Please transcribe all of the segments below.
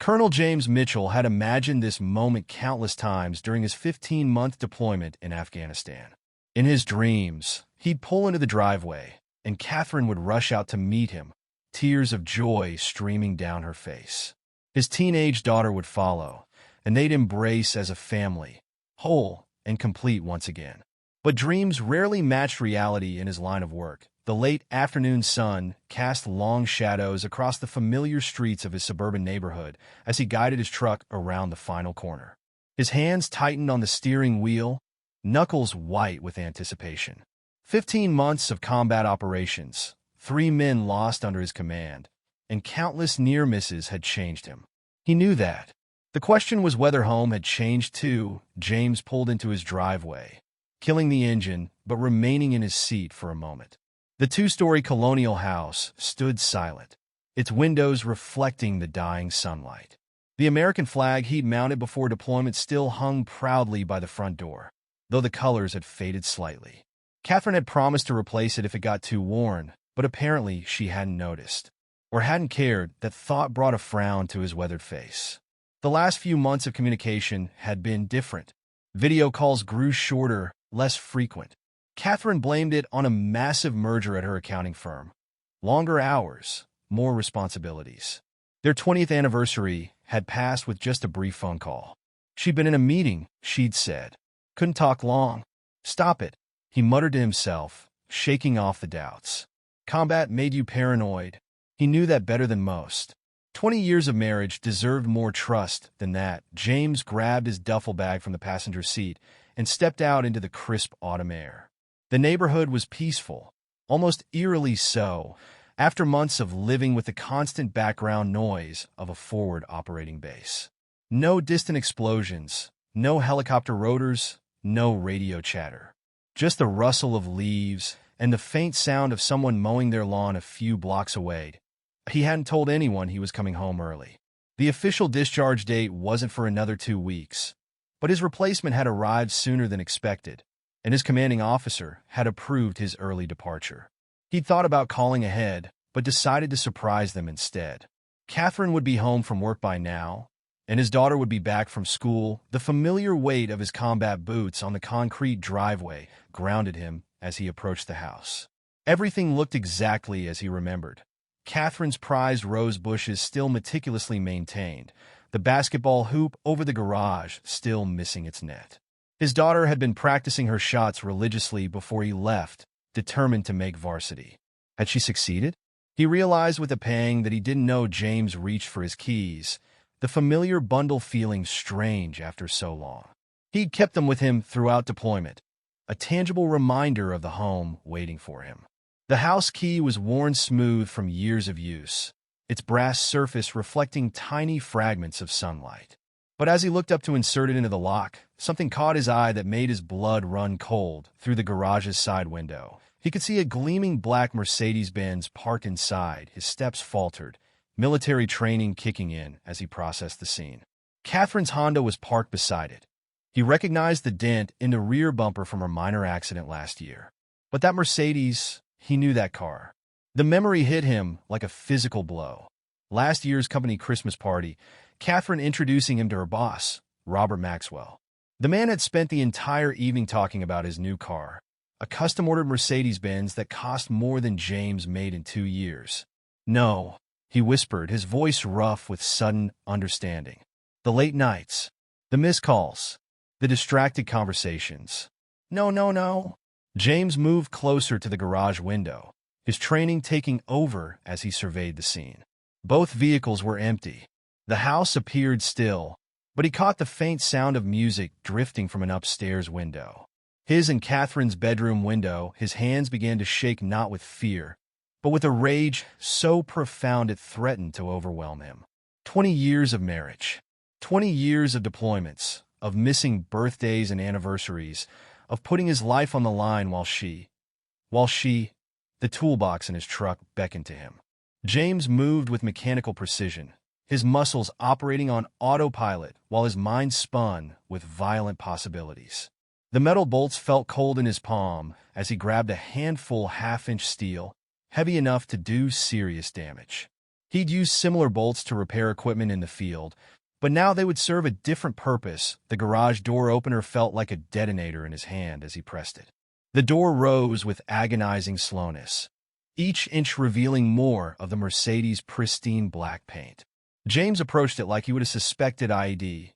Colonel James Mitchell had imagined this moment countless times during his 15-month deployment in Afghanistan. In his dreams, he'd pull into the driveway, and Catherine would rush out to meet him, tears of joy streaming down her face. His teenage daughter would follow, and they'd embrace as a family, whole and complete once again. But dreams rarely matched reality in his line of work. The late afternoon sun cast long shadows across the familiar streets of his suburban neighborhood as he guided his truck around the final corner. His hands tightened on the steering wheel, knuckles white with anticipation. 15 months of combat operations, 3 men lost under his command, and countless near misses had changed him. He knew that. The question was whether home had changed too. James pulled into his driveway, killing the engine but remaining in his seat for a moment. The 2-story colonial house stood silent, its windows reflecting the dying sunlight. The American flag he'd mounted before deployment still hung proudly by the front door, though the colors had faded slightly. Catherine had promised to replace it if it got too worn, but apparently she hadn't noticed, or hadn't cared. That thought brought a frown to his weathered face. The last few months of communication had been different. Video calls grew shorter, less frequent. Catherine blamed it on a massive merger at her accounting firm. Longer hours, more responsibilities. Their 20th anniversary had passed with just a brief phone call. She'd been in a meeting, she'd said. Couldn't talk long. Stop it, he muttered to himself, shaking off the doubts. Combat made you paranoid. He knew that better than most. 20 years of marriage deserved more trust than that. James grabbed his duffel bag from the passenger seat and stepped out into the crisp autumn air. The neighborhood was peaceful, almost eerily so, after months of living with the constant background noise of a forward operating base. No distant explosions, no helicopter rotors, no radio chatter. Just the rustle of leaves and the faint sound of someone mowing their lawn a few blocks away. He hadn't told anyone he was coming home early. The official discharge date wasn't for another 2 weeks, but his replacement had arrived sooner than expected, and his commanding officer had approved his early departure. He'd thought about calling ahead, but decided to surprise them instead. Catherine would be home from work by now, and his daughter would be back from school. The familiar weight of his combat boots on the concrete driveway grounded him as he approached the house. Everything looked exactly as he remembered. Catherine's prized rose bushes still meticulously maintained, the basketball hoop over the garage still missing its net. His daughter had been practicing her shots religiously before he left, determined to make varsity. Had she succeeded? He realized with a pang that he didn't know James reached for his keys, the familiar bundle feeling strange after so long. He'd kept them with him throughout deployment, a tangible reminder of the home waiting for him. The house key was worn smooth from years of use, its brass surface reflecting tiny fragments of sunlight. But as he looked up to insert it into the lock, something caught his eye that made his blood run cold. Through the garage's side window, he could see a gleaming black Mercedes-Benz parked inside. His steps faltered, military training kicking in as he processed the scene. Catherine's Honda was parked beside it. He recognized the dent in the rear bumper from her minor accident last year. But that Mercedes, he knew that car. The memory hit him like a physical blow. Last year's company Christmas party, Catherine introducing him to her boss, Robert Maxwell. The man had spent the entire evening talking about his new car, a custom-ordered Mercedes-Benz that cost more than James made in 2 years. No, he whispered, his voice rough with sudden understanding. The late nights, the missed calls, the distracted conversations. No. James moved closer to the garage window, his training taking over as he surveyed the scene. Both vehicles were empty. The house appeared still, but he caught the faint sound of music drifting from an upstairs window. His and Catherine's bedroom window. His hands began to shake not with fear, but with a rage so profound it threatened to overwhelm him. 20 years of marriage, 20 years of deployments, of missing birthdays and anniversaries, of putting his life on the line while she, the toolbox in his truck beckoned to him. James moved with mechanical precision, his muscles operating on autopilot while his mind spun with violent possibilities. The metal bolts felt cold in his palm as he grabbed a handful half-inch steel, heavy enough to do serious damage. He'd used similar bolts to repair equipment in the field, but now they would serve a different purpose. The garage door opener felt like a detonator in his hand as he pressed it. The door rose with agonizing slowness, each inch revealing more of the Mercedes' pristine black paint. James approached it like he would have suspected IED.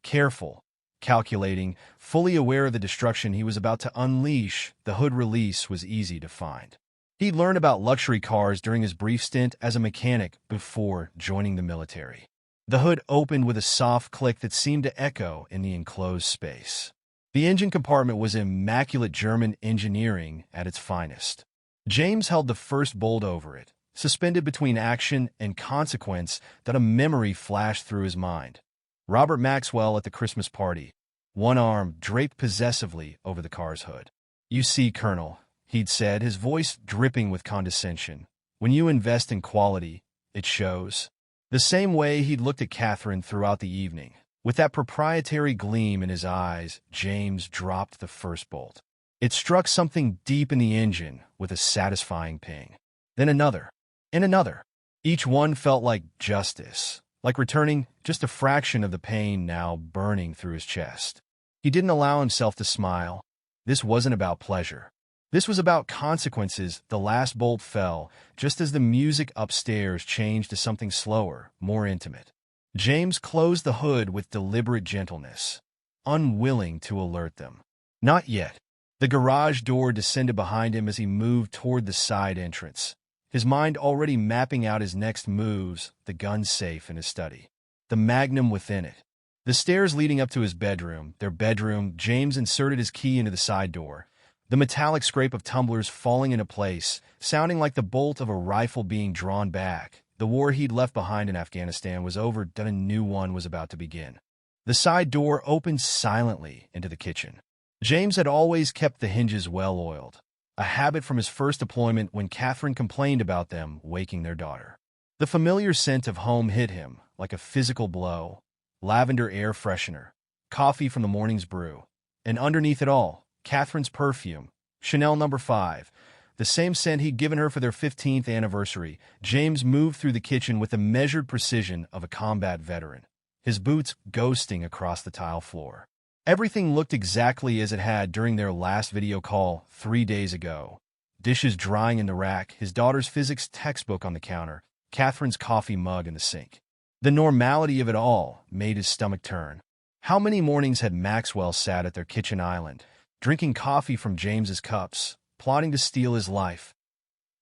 Careful, calculating, fully aware of the destruction he was about to unleash. The hood release was easy to find. He'd learned about luxury cars during his brief stint as a mechanic before joining the military. The hood opened with a soft click that seemed to echo in the enclosed space. The engine compartment was immaculate German engineering at its finest. James held the first bolt over it, suspended between action and consequence. That a memory flashed through his mind. Robert Maxwell at the Christmas party, one arm draped possessively over the car's hood. "You see, Colonel," he'd said, his voice dripping with condescension, "when you invest in quality, it shows." The same way he'd looked at Catherine throughout the evening. With that proprietary gleam in his eyes, James dropped the first bolt. It struck something deep in the engine with a satisfying ping. Then another, and another. Each one felt like justice, like returning just a fraction of the pain now burning through his chest. He didn't allow himself to smile. This wasn't about pleasure. This was about consequences. The last bolt fell, just as the music upstairs changed to something slower, more intimate. James closed the hood with deliberate gentleness, unwilling to alert them. Not yet. The garage door descended behind him as he moved toward the side entrance, his mind already mapping out his next moves. The gun safe in his study, the magnum within it, the stairs leading up to his bedroom, their bedroom. James inserted his key into the side door, the metallic scrape of tumblers falling into place, sounding like the bolt of a rifle being drawn back. The war he'd left behind in Afghanistan was over, and a new one was about to begin. The side door opened silently into the kitchen. James had always kept the hinges well-oiled, a habit from his first deployment when Catherine complained about them waking their daughter. The familiar scent of home hit him like a physical blow. Lavender air freshener, coffee from the morning's brew, and underneath it all, Catherine's perfume, Chanel No. 5, the same scent he'd given her for their 15th anniversary. James moved through the kitchen with the measured precision of a combat veteran, his boots ghosting across the tile floor. Everything looked exactly as it had during their last video call 3 days ago. Dishes drying in the rack, his daughter's physics textbook on the counter, Catherine's coffee mug in the sink. The normality of it all made his stomach turn. How many mornings had Maxwell sat at their kitchen island, drinking coffee from James's cups, plotting to steal his life?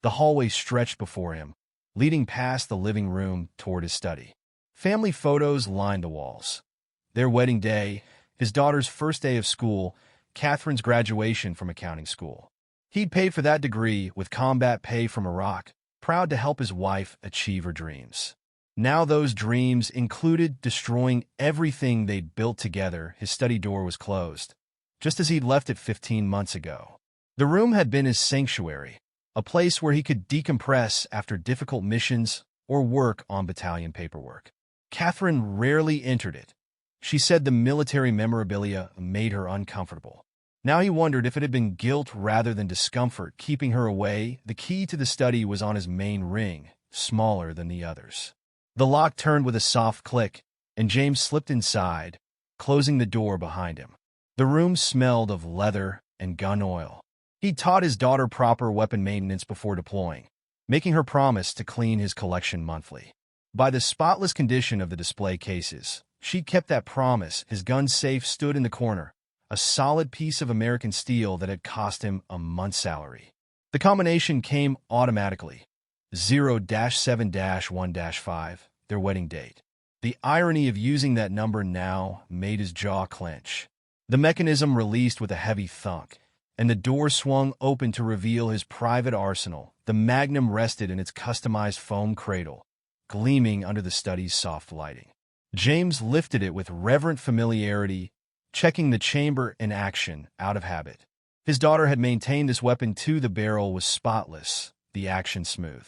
The hallway stretched before him, leading past the living room toward his study. Family photos lined the walls. Their wedding day, his daughter's first day of school, Catherine's graduation from accounting school. He'd paid for that degree with combat pay from Iraq, proud to help his wife achieve her dreams. Now those dreams included destroying everything they'd built together. His study door was closed, just as he'd left it 15 months ago. The room had been his sanctuary, a place where he could decompress after difficult missions or work on battalion paperwork. Catherine rarely entered it. She said the military memorabilia made her uncomfortable. Now he wondered if it had been guilt rather than discomfort keeping her away. The key to the study was on his main ring, smaller than the others. The lock turned with a soft click, and James slipped inside, closing the door behind him. The room smelled of leather and gun oil. He taught his daughter proper weapon maintenance before deploying, making her promise to clean his collection monthly. By the spotless condition of the display cases, she kept that promise. His gun safe stood in the corner, a solid piece of American steel that had cost him a month's salary. The combination came automatically. 0-7-1-5, their wedding date. The irony of using that number now made his jaw clench. The mechanism released with a heavy thunk, and the door swung open to reveal his private arsenal. The magnum rested in its customized foam cradle, gleaming under the study's soft lighting. James lifted it with reverent familiarity, checking the chamber in action out of habit. His daughter had maintained this weapon too. The barrel was spotless, the action smooth.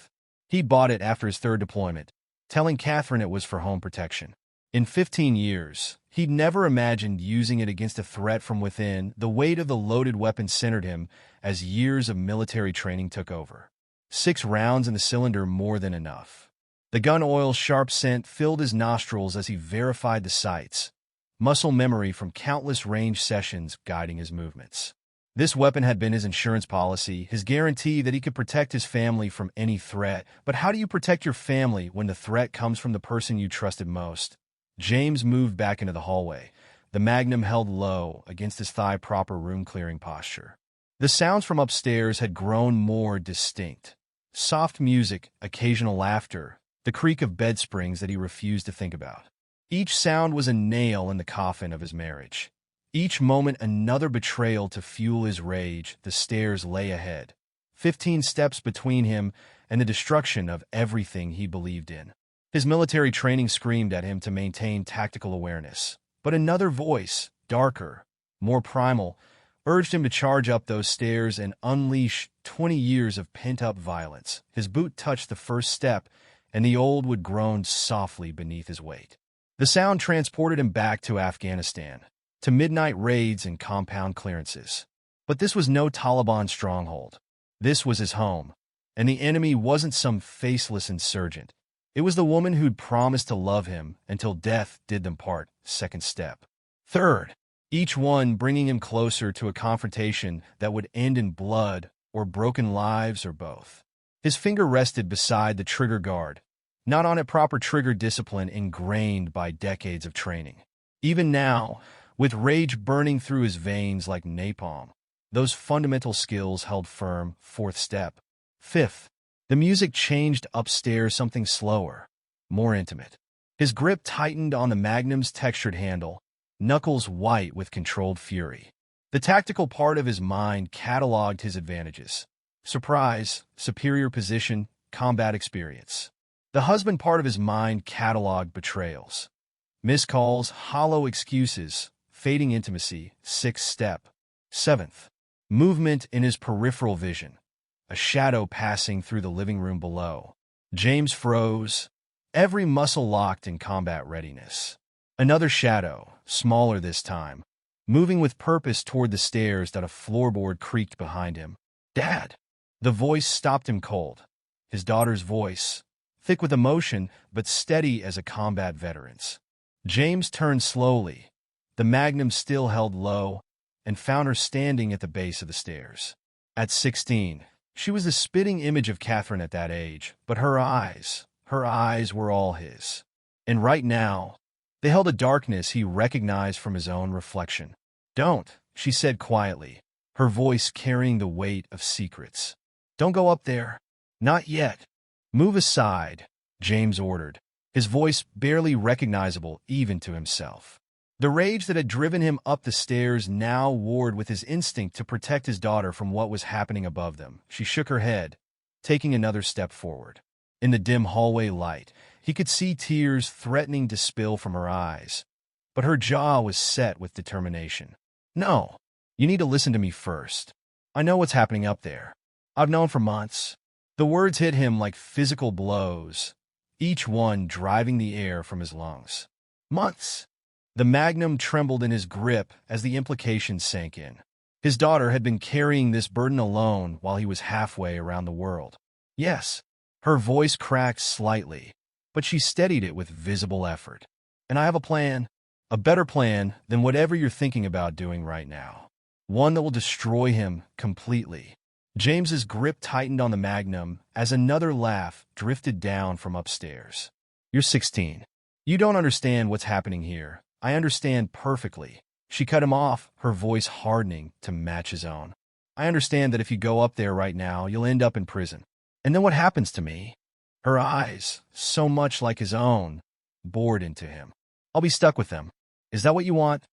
He bought it after his third deployment, telling Catherine it was for home protection. In 15 years, he'd never imagined using it against a threat from within. The weight of the loaded weapon centered him as years of military training took over. 6 rounds in the cylinder, more than enough. The gun oil's sharp scent filled his nostrils as he verified the sights, muscle memory from countless range sessions guiding his movements. This weapon had been his insurance policy, his guarantee that he could protect his family from any threat. But how do you protect your family when the threat comes from the person you trusted most? James moved back into the hallway, the magnum held low against his thigh, proper room-clearing posture. The sounds from upstairs had grown more distinct. Soft music, occasional laughter, the creak of bed springs that he refused to think about. Each sound was a nail in the coffin of his marriage. Each moment another betrayal to fuel his rage. The stairs lay ahead, 15 steps between him and the destruction of everything he believed in. His military training screamed at him to maintain tactical awareness. But another voice, darker, more primal, urged him to charge up those stairs and unleash 20 years of pent-up violence. His boot touched the first step, and the old wood groaned softly beneath his weight. The sound transported him back to Afghanistan, to midnight raids and compound clearances. But this was no Taliban stronghold. This was his home, and the enemy wasn't some faceless insurgent. It was the woman who'd promised to love him until death did them part. Second step. Third, each one bringing him closer to a confrontation that would end in blood or broken lives or both. His finger rested beside the trigger guard, not on a proper trigger discipline ingrained by decades of training. Even now, with rage burning through his veins like napalm, those fundamental skills held firm. Fourth step. Fifth, the music changed upstairs, something slower, more intimate. His grip tightened on the magnum's textured handle, knuckles white with controlled fury. The tactical part of his mind cataloged his advantages: surprise, superior position, combat experience. The husband part of his mind cataloged betrayals, missed calls, hollow excuses, fading intimacy. Sixth step. Seventh, movement in his peripheral vision, a shadow passing through the living room below. James froze, every muscle locked in combat readiness. Another shadow, smaller this time, moving with purpose toward the stairs that a floorboard creaked behind him. "Dad!" The voice stopped him cold. His daughter's voice, thick with emotion but steady as a combat veteran's. James turned slowly, the magnum still held low, and found her standing at the base of the stairs. At 16, she was the spitting image of Catherine at that age, but her eyes were all his. And right now, they held a darkness he recognized from his own reflection. "Don't," she said quietly, her voice carrying the weight of secrets. "Don't go up there. Not yet." "Move aside," James ordered, his voice barely recognizable even to himself. The rage that had driven him up the stairs now warred with his instinct to protect his daughter from what was happening above them. She shook her head, taking another step forward. In the dim hallway light, he could see tears threatening to spill from her eyes, but her jaw was set with determination. "No, you need to listen to me first. I know what's happening up there. I've known for months." The words hit him like physical blows, each one driving the air from his lungs. Months. The magnum trembled in his grip as the implications sank in. His daughter had been carrying this burden alone while he was halfway around the world. "Yes." Her voice cracked slightly, but she steadied it with visible effort. "And I have a plan. A better plan than whatever you're thinking about doing right now. One that will destroy him completely." James's grip tightened on the magnum as another laugh drifted down from upstairs. "You're 16. You don't understand what's happening here. I understand perfectly." She cut him off, her voice hardening to match his own. "I understand that if you go up there right now, you'll end up in prison. And then what happens to me?" Her eyes, so much like his own, bored into him. "I'll be stuck with them. Is that what you want?"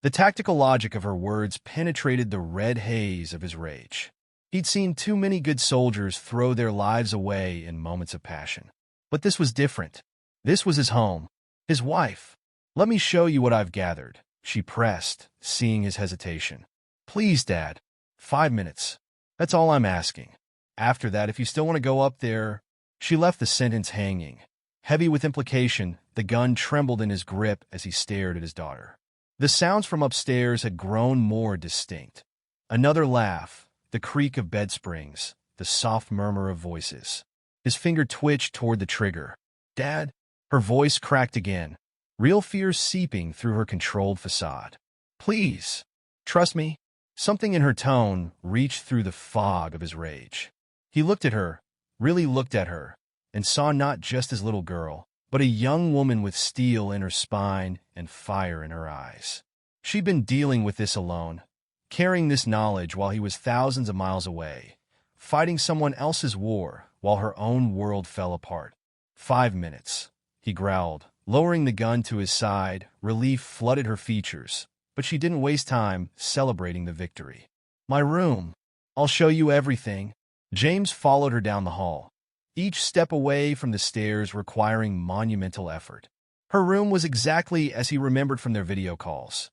The tactical logic of her words penetrated the red haze of his rage. He'd seen too many good soldiers throw their lives away in moments of passion. But this was different. This was his home, his wife. "Let me show you what I've gathered," she pressed, seeing his hesitation. "Please, Dad. 5 minutes. That's all I'm asking. After that, if you still want to go up there..." She left the sentence hanging. Heavy with implication, the gun trembled in his grip as he stared at his daughter. The sounds from upstairs had grown more distinct. Another laugh, the creak of bed springs, the soft murmur of voices. His finger twitched toward the trigger, Dad? Her voice cracked again, real fears seeping through her controlled facade. Please, trust me. Something in her tone reached through the fog of his rage. He looked at her, really looked at her, and saw not just his little girl, but a young woman with steel in her spine and fire in her eyes. She'd been dealing with this alone, carrying this knowledge while he was thousands of miles away, fighting someone else's war while her own world fell apart. 5 minutes, he growled, lowering the gun to his side. Relief flooded her features, but she didn't waste time celebrating the victory. My room. I'll show you everything. James followed her down the hall, each step away from the stairs requiring monumental effort. Her room was exactly as he remembered from their video calls.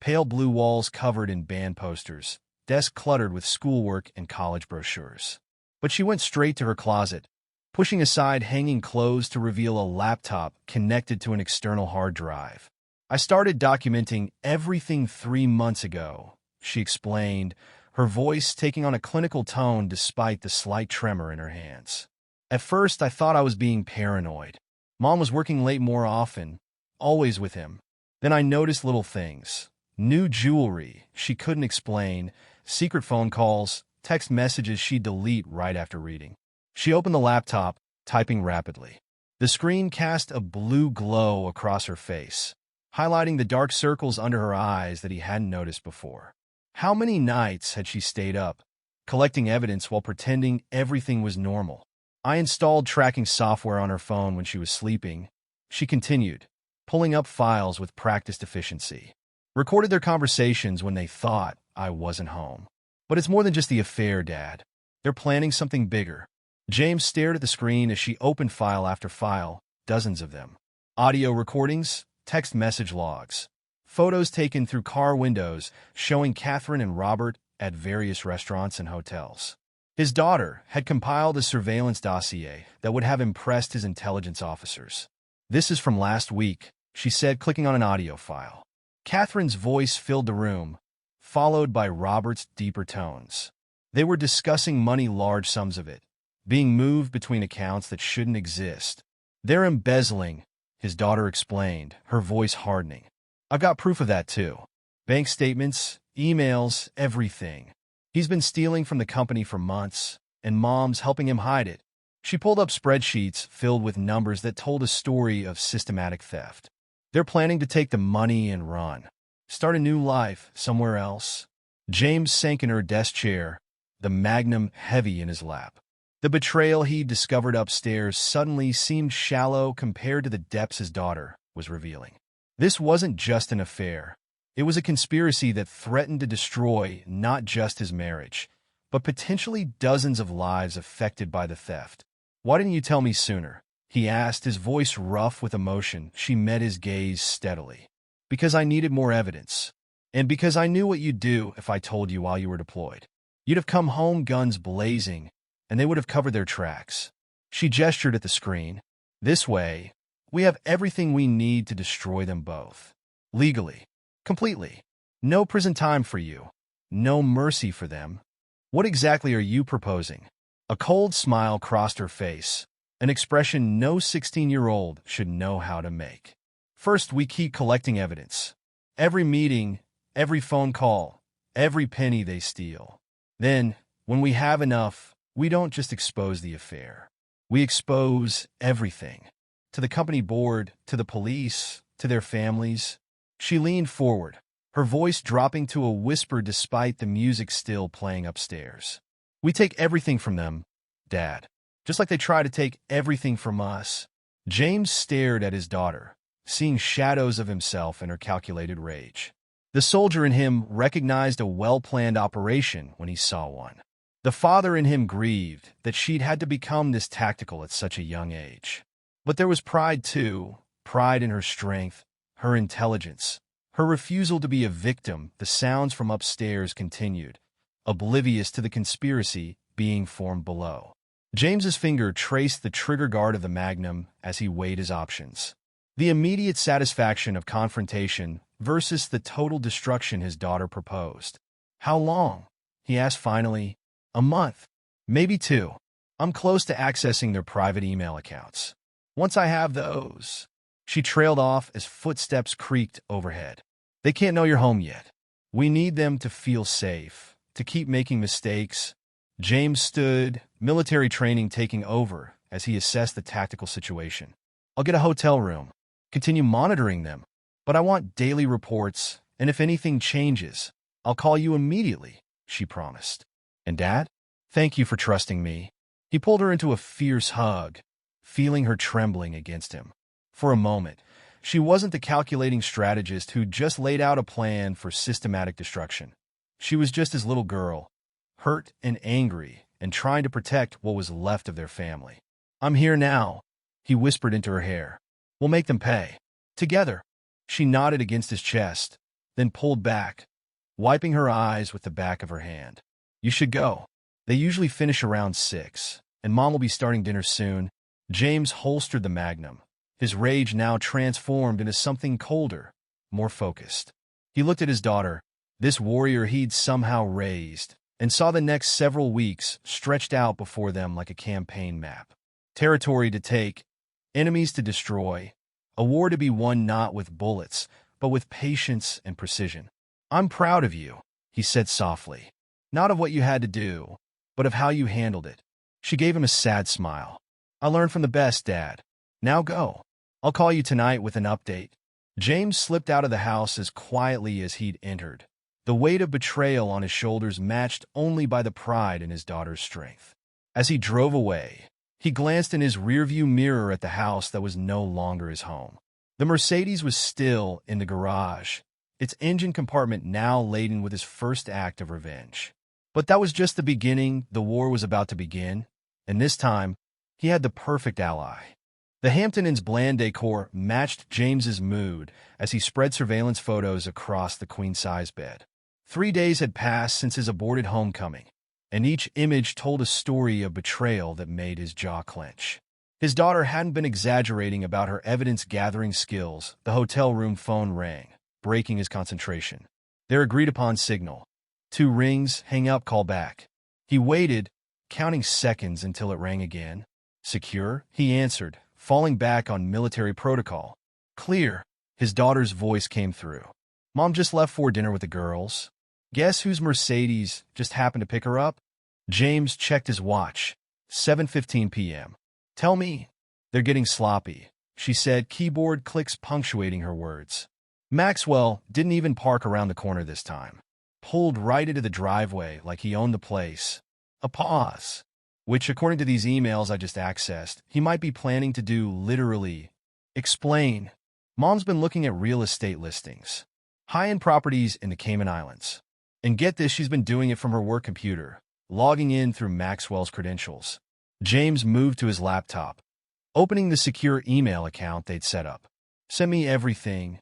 Pale blue walls covered in band posters, desk cluttered with schoolwork and college brochures. But she went straight to her closet, pushing aside hanging clothes to reveal a laptop connected to an external hard drive. I started documenting everything 3 months ago, she explained, her voice taking on a clinical tone despite the slight tremor in her hands. At first, I thought I was being paranoid. Mom was working late more often, always with him. Then I noticed little things. New jewelry she couldn't explain, secret phone calls, text messages she'd delete right after reading. She opened the laptop, typing rapidly. The screen cast a blue glow across her face, highlighting the dark circles under her eyes that he hadn't noticed before. How many nights had she stayed up, collecting evidence while pretending everything was normal? I installed tracking software on her phone when she was sleeping, she continued, pulling up files with practiced efficiency. Recorded their conversations when they thought I wasn't home. But it's more than just the affair, Dad. They're planning something bigger. James stared at the screen as she opened file after file, dozens of them. Audio recordings, text message logs, photos taken through car windows showing Catherine and Robert at various restaurants and hotels. His daughter had compiled a surveillance dossier that would have impressed his intelligence officers. This is from last week, she said, clicking on an audio file. Catherine's voice filled the room, followed by Robert's deeper tones. They were discussing money, large sums of it, being moved between accounts that shouldn't exist. They're embezzling, his daughter explained, her voice hardening. I've got proof of that too. Bank statements, emails, everything. He's been stealing from the company for months, and Mom's helping him hide it. She pulled up spreadsheets filled with numbers that told a story of systematic theft. They're planning to take the money and run, start a new life somewhere else. James sank in her desk chair, the magnum heavy in his lap. The betrayal he discovered upstairs suddenly seemed shallow compared to the depths his daughter was revealing. This wasn't just an affair. It was a conspiracy that threatened to destroy not just his marriage, but potentially dozens of lives affected by the theft. Why didn't you tell me sooner? He asked, his voice rough with emotion. She met his gaze steadily. Because I needed more evidence. And because I knew what you'd do if I told you while you were deployed. You'd have come home guns blazing, and they would have covered their tracks. She gestured at the screen. This way, we have everything we need to destroy them both. Legally. Completely. No prison time for you. No mercy for them. What exactly are you proposing? A cold smile crossed her face, an expression no 16-year-old should know how to make. First, we keep collecting evidence. Every meeting, every phone call, every penny they steal. Then, when we have enough, we don't just expose the affair. We expose everything. To the company board, to the police, to their families. She leaned forward, her voice dropping to a whisper despite the music still playing upstairs. We take everything from them, Dad. Just like they try to take everything from us. James stared at his daughter, seeing shadows of himself in her calculated rage. The soldier in him recognized a well-planned operation when he saw one. The father in him grieved that she'd had to become this tactical at such a young age. But there was pride too, pride in her strength, her intelligence, her refusal to be a victim. The sounds from upstairs continued, oblivious to the conspiracy being formed below. James's finger traced the trigger guard of the Magnum as he weighed his options. The immediate satisfaction of confrontation versus the total destruction his daughter proposed. How long? He asked finally. A month. Maybe 2. I'm close to accessing their private email accounts. Once I have those. She trailed off as footsteps creaked overhead. They can't know you're home yet. We need them to feel safe, to keep making mistakes. James stood, military training taking over as he assessed the tactical situation. I'll get a hotel room, continue monitoring them, but I want daily reports, and if anything changes, I'll call you immediately, she promised. And Dad, thank you for trusting me. He pulled her into a fierce hug, feeling her trembling against him. For a moment, she wasn't the calculating strategist who just laid out a plan for systematic destruction. She was just his little girl, hurt and angry, and trying to protect what was left of their family. I'm here now, he whispered into her hair. We'll make them pay. Together. She nodded against his chest, then pulled back, wiping her eyes with the back of her hand. You should go. They usually finish around 6, and Mom will be starting dinner soon. James holstered the Magnum, his rage now transformed into something colder, more focused. He looked at his daughter, this warrior he'd somehow raised, and saw the next several weeks stretched out before them like a campaign map. Territory to take, enemies to destroy, a war to be won not with bullets, but with patience and precision. I'm proud of you, he said softly. Not of what you had to do, but of how you handled it. She gave him a sad smile. I learned from the best, Dad. Now go. I'll call you tonight with an update. James slipped out of the house as quietly as he'd entered, the weight of betrayal on his shoulders matched only by the pride in his daughter's strength. As he drove away, he glanced in his rearview mirror at the house that was no longer his home. The Mercedes was still in the garage, its engine compartment now laden with his first act of revenge. But that was just the beginning. The war was about to begin, and this time, he had the perfect ally. The Hampton Inn's bland decor matched James's mood as he spread surveillance photos across the queen-size bed. 3 days had passed since his aborted homecoming, and each image told a story of betrayal that made his jaw clench. His daughter hadn't been exaggerating about her evidence-gathering skills. The hotel room phone rang, breaking his concentration. Their agreed-upon signal. 2 rings, hang up, call back. He waited, counting seconds until it rang again. Secure, he answered, falling back on military protocol. Clear, his daughter's voice came through. Mom just left for dinner with the girls. Guess whose Mercedes just happened to pick her up? James checked his watch. 7:15 p.m. Tell me. They're getting sloppy, she said, keyboard clicks punctuating her words. Maxwell didn't even park around the corner this time. Pulled right into the driveway like he owned the place. A pause, which, according to these emails I just accessed, he might be planning to do literally. Explain. Mom's been looking at real estate listings. High-end properties in the Cayman Islands. And get this, she's been doing it from her work computer, logging in through Maxwell's credentials. James moved to his laptop, opening the secure email account they'd set up. Send me everything.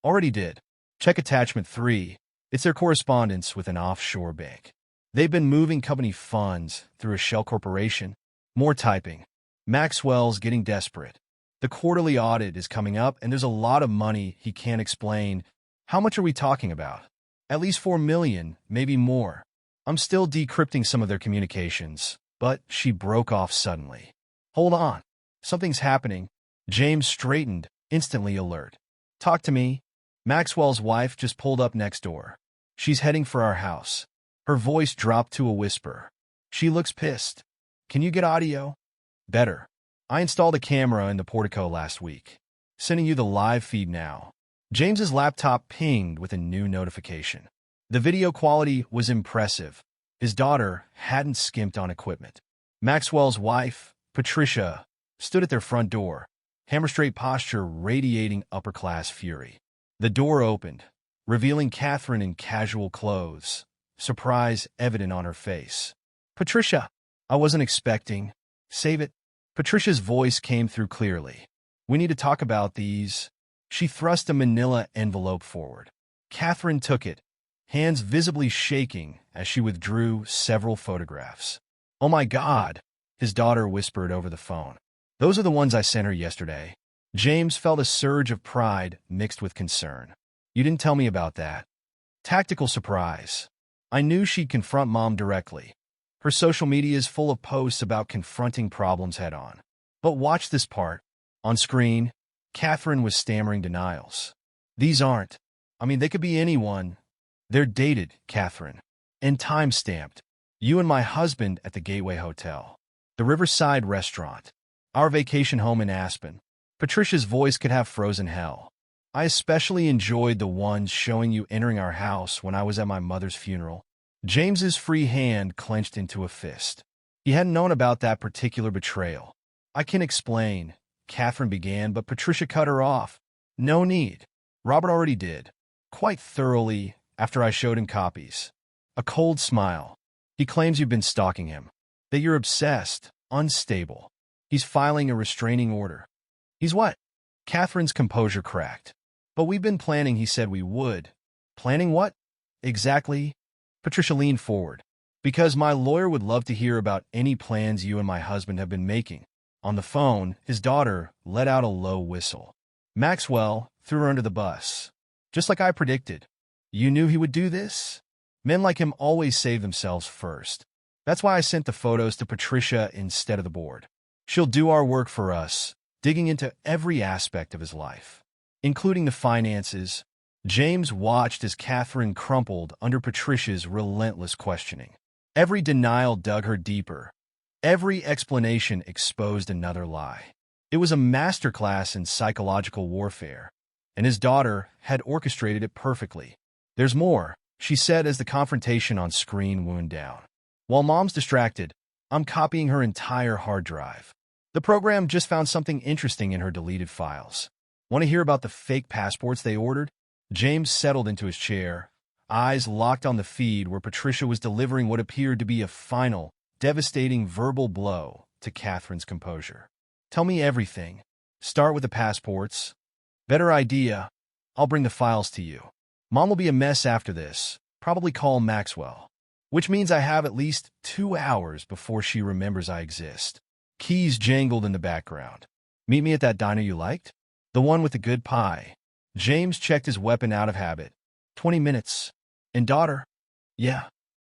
Already did. Check attachment 3. It's their correspondence with an offshore bank. They've been moving company funds through a shell corporation. More typing. Maxwell's getting desperate. The quarterly audit is coming up, and there's a lot of money he can't explain. How much are we talking about? At least 4 million, maybe more. I'm still decrypting some of their communications, but she broke off suddenly. Hold on. Something's happening. James straightened, instantly alert. Talk to me. Maxwell's wife just pulled up next door. She's heading for our house. Her voice dropped to a whisper. She looks pissed. Can you get audio? Better. I installed a camera in the portico last week. Sending you the live feed now. James's laptop pinged with a new notification. The video quality was impressive. His daughter hadn't skimped on equipment. Maxwell's wife, Patricia, stood at their front door, hammer-straight posture radiating upper-class fury. The door opened, revealing Catherine in casual clothes, surprise evident on her face. Patricia, I wasn't expecting. Save it. Patricia's voice came through clearly. We need to talk about these. She thrust a manila envelope forward. Catherine took it, hands visibly shaking as she withdrew several photographs. Oh my God, his daughter whispered over the phone. Those are the ones I sent her yesterday. James felt a surge of pride mixed with concern. You didn't tell me about that. Tactical surprise. I knew she'd confront Mom directly. Her social media is full of posts about confronting problems head-on. But watch this part. On screen, Catherine was stammering denials. These aren't. They could be anyone. They're dated, Catherine. And time-stamped. You and my husband at the Gateway Hotel. The Riverside Restaurant. Our vacation home in Aspen. Patricia's voice could have frozen hell. I especially enjoyed the ones showing you entering our house when I was at my mother's funeral. James's free hand clenched into a fist. He hadn't known about that particular betrayal. I can explain, Catherine began, but Patricia cut her off. No need. Robert already did. Quite thoroughly, after I showed him copies. A cold smile. He claims you've been stalking him. That you're obsessed, unstable. He's filing a restraining order. He's what? Catherine's composure cracked. But we've been planning, he said we would. Planning what? Exactly? Patricia leaned forward. Because my lawyer would love to hear about any plans you and my husband have been making. On the phone, his daughter let out a low whistle. Maxwell threw her under the bus. Just like I predicted. You knew he would do this? Men like him always save themselves first. That's why I sent the photos to Patricia instead of the board. She'll do our work for us, digging into every aspect of his life, including the finances. James watched as Catherine crumpled under Patricia's relentless questioning. Every denial dug her deeper. Every explanation exposed another lie. It was a masterclass in psychological warfare, and his daughter had orchestrated it perfectly. There's more, she said as the confrontation on screen wound down. While Mom's distracted, I'm copying her entire hard drive. The program just found something interesting in her deleted files. Want to hear about the fake passports they ordered? James settled into his chair, eyes locked on the feed where Patricia was delivering what appeared to be a final, devastating verbal blow to Catherine's composure. Tell me everything. Start with the passports. Better idea. I'll bring the files to you. Mom will be a mess after this. Probably call Maxwell. Which means I have at least 2 hours before she remembers I exist. Keys jangled in the background. Meet me at that diner you liked? The one with the good pie. James checked his weapon out of habit. 20 minutes. And daughter? Yeah.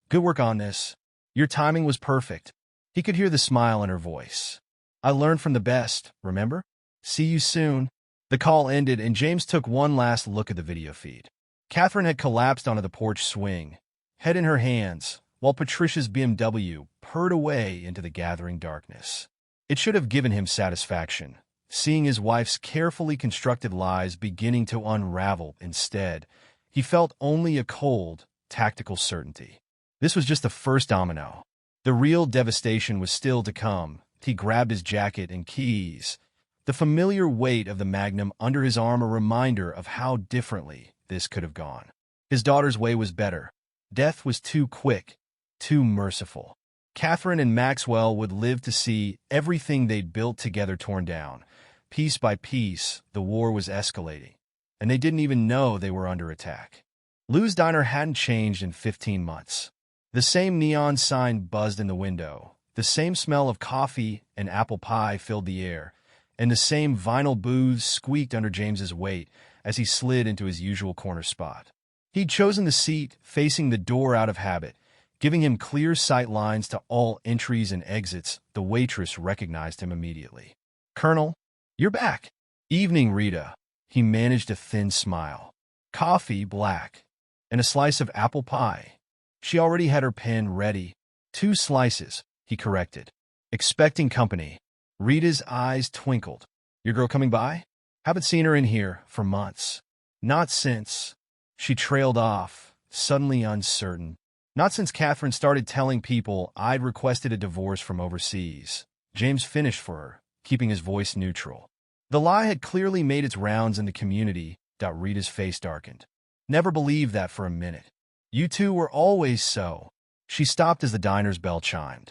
Good work on this. Your timing was perfect. He could hear the smile in her voice. I learned from the best, remember? See you soon. The call ended and James took one last look at the video feed. Catherine had collapsed onto the porch swing, head in her hands, while Patricia's BMW purred away into the gathering darkness. It should have given him satisfaction, seeing his wife's carefully constructed lies beginning to unravel. Instead, he felt only a cold, tactical certainty. This was just the first domino. The real devastation was still to come. He grabbed his jacket and keys, the familiar weight of the Magnum under his arm a reminder of how differently this could have gone. His daughter's way was better. Death was too quick, too merciful. Catherine and Maxwell would live to see everything they'd built together torn down. Piece by piece, the war was escalating, and they didn't even know they were under attack. Lou's Diner hadn't changed in 15 months. The same neon sign buzzed in the window, the same smell of coffee and apple pie filled the air, and the same vinyl booths squeaked under James's weight as he slid into his usual corner spot. He'd chosen the seat facing the door out of habit, giving him clear sight lines to all entries and exits. The waitress recognized him immediately. Colonel, you're back. Evening, Rita. He managed a thin smile. Coffee, black, and a slice of apple pie. She already had her pen ready. 2 slices, he corrected. Expecting company. Rita's eyes twinkled. Your girl coming by? Haven't seen her in here for months. Not since. She trailed off, suddenly uncertain. Not since Catherine started telling people I'd requested a divorce from overseas. James finished for her, keeping his voice neutral. The lie had clearly made its rounds in the community. Rita's face darkened. Never believed that for a minute. You two were always so. She stopped as the diner's bell chimed.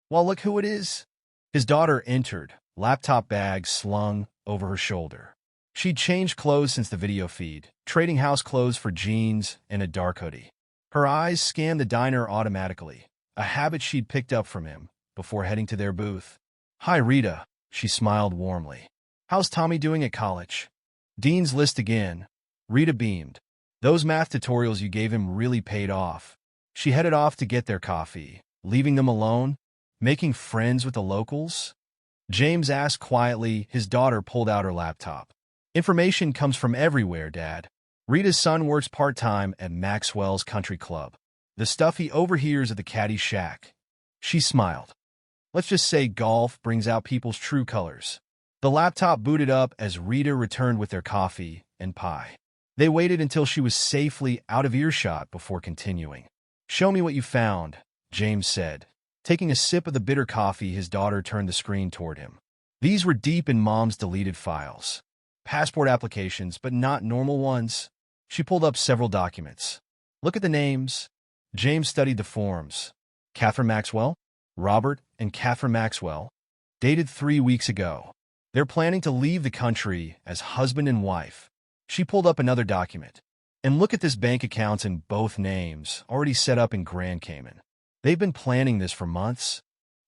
Well, look who it is. His daughter entered, laptop bag slung over her shoulder. She'd changed clothes since the video feed, trading house clothes for jeans and a dark hoodie. Her eyes scanned the diner automatically, a habit she'd picked up from him, before heading to their booth. Hi, Rita, she smiled warmly. How's Tommy doing at college? Dean's List again. Rita beamed. Those math tutorials you gave him really paid off. She headed off to get their coffee, leaving them alone, making friends with the locals. James asked quietly. His daughter pulled out her laptop. Information comes from everywhere, Dad. Rita's son works part-time at Maxwell's country club. The stuff he overhears at the caddy shack. She smiled. Let's just say golf brings out people's true colors. The laptop booted up as Rita returned with their coffee and pie. They waited until she was safely out of earshot before continuing. Show me what you found, James said. Taking a sip of the bitter coffee, his daughter turned the screen toward him. These were deep in Mom's deleted files. Passport applications, but not normal ones. She pulled up several documents. Look at the names. James studied the forms. Catherine Maxwell, Robert and Catherine Maxwell, dated 3 weeks ago. They're planning to leave the country as husband and wife. She pulled up another document. And look at this bank accounts in both names, already set up in Grand Cayman. They've been planning this for months.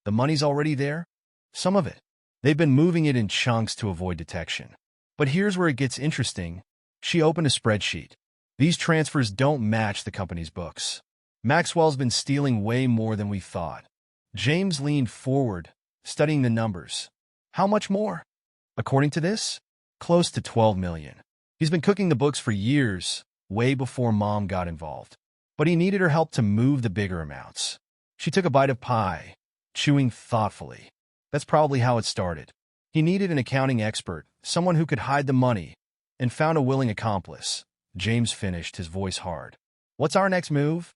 The money's already there. Some of it. They've been moving it in chunks to avoid detection. But here's where it gets interesting. She opened a spreadsheet. These transfers don't match the company's books. Maxwell's been stealing way more than we thought. James leaned forward, studying the numbers. How much more? According to this, close to 12 million. He's been cooking the books for years, way before Mom got involved. But he needed her help to move the bigger amounts. She took a bite of pie, chewing thoughtfully. That's probably how it started. He needed an accounting expert, someone who could hide the money, and found a willing accomplice. James finished, his voice hard. What's our next move?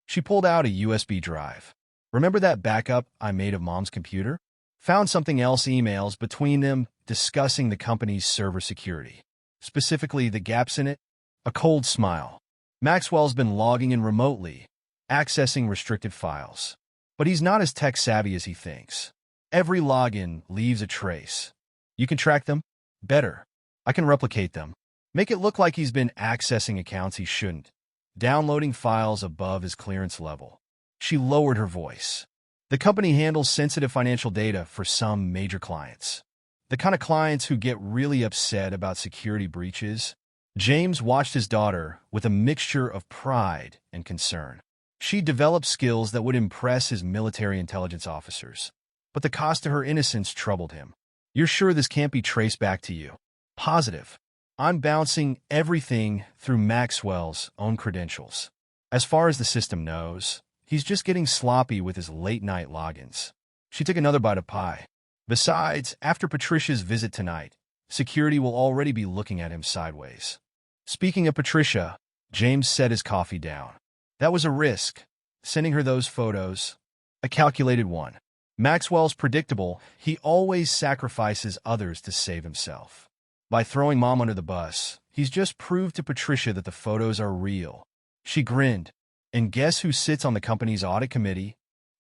She pulled out a USB drive. Remember that backup I made of Mom's computer? Found something else, emails between them discussing the company's server security. Specifically, the gaps in it. A cold smile. Maxwell's been logging in remotely, accessing restricted files. But he's not as tech-savvy as he thinks. Every login leaves a trace. You can track them? Better. I can replicate them. Make it look like he's been accessing accounts he shouldn't. Downloading files above his clearance level. She lowered her voice. The company handles sensitive financial data for some major clients. The kind of clients who get really upset about security breaches. James watched his daughter with a mixture of pride and concern. She developed skills that would impress his military intelligence officers. But the cost to her innocence troubled him. You're sure this can't be traced back to you? Positive. I'm bouncing everything through Maxwell's own credentials. As far as the system knows, he's just getting sloppy with his late-night logins. She took another bite of pie. Besides, after Patricia's visit tonight, security will already be looking at him sideways. Speaking of Patricia, James set his coffee down. That was a risk, sending her those photos. A calculated one. Maxwell's predictable. He always sacrifices others to save himself. By throwing Mom under the bus, he's just proved to Patricia that the photos are real. She grinned. And guess who sits on the company's audit committee?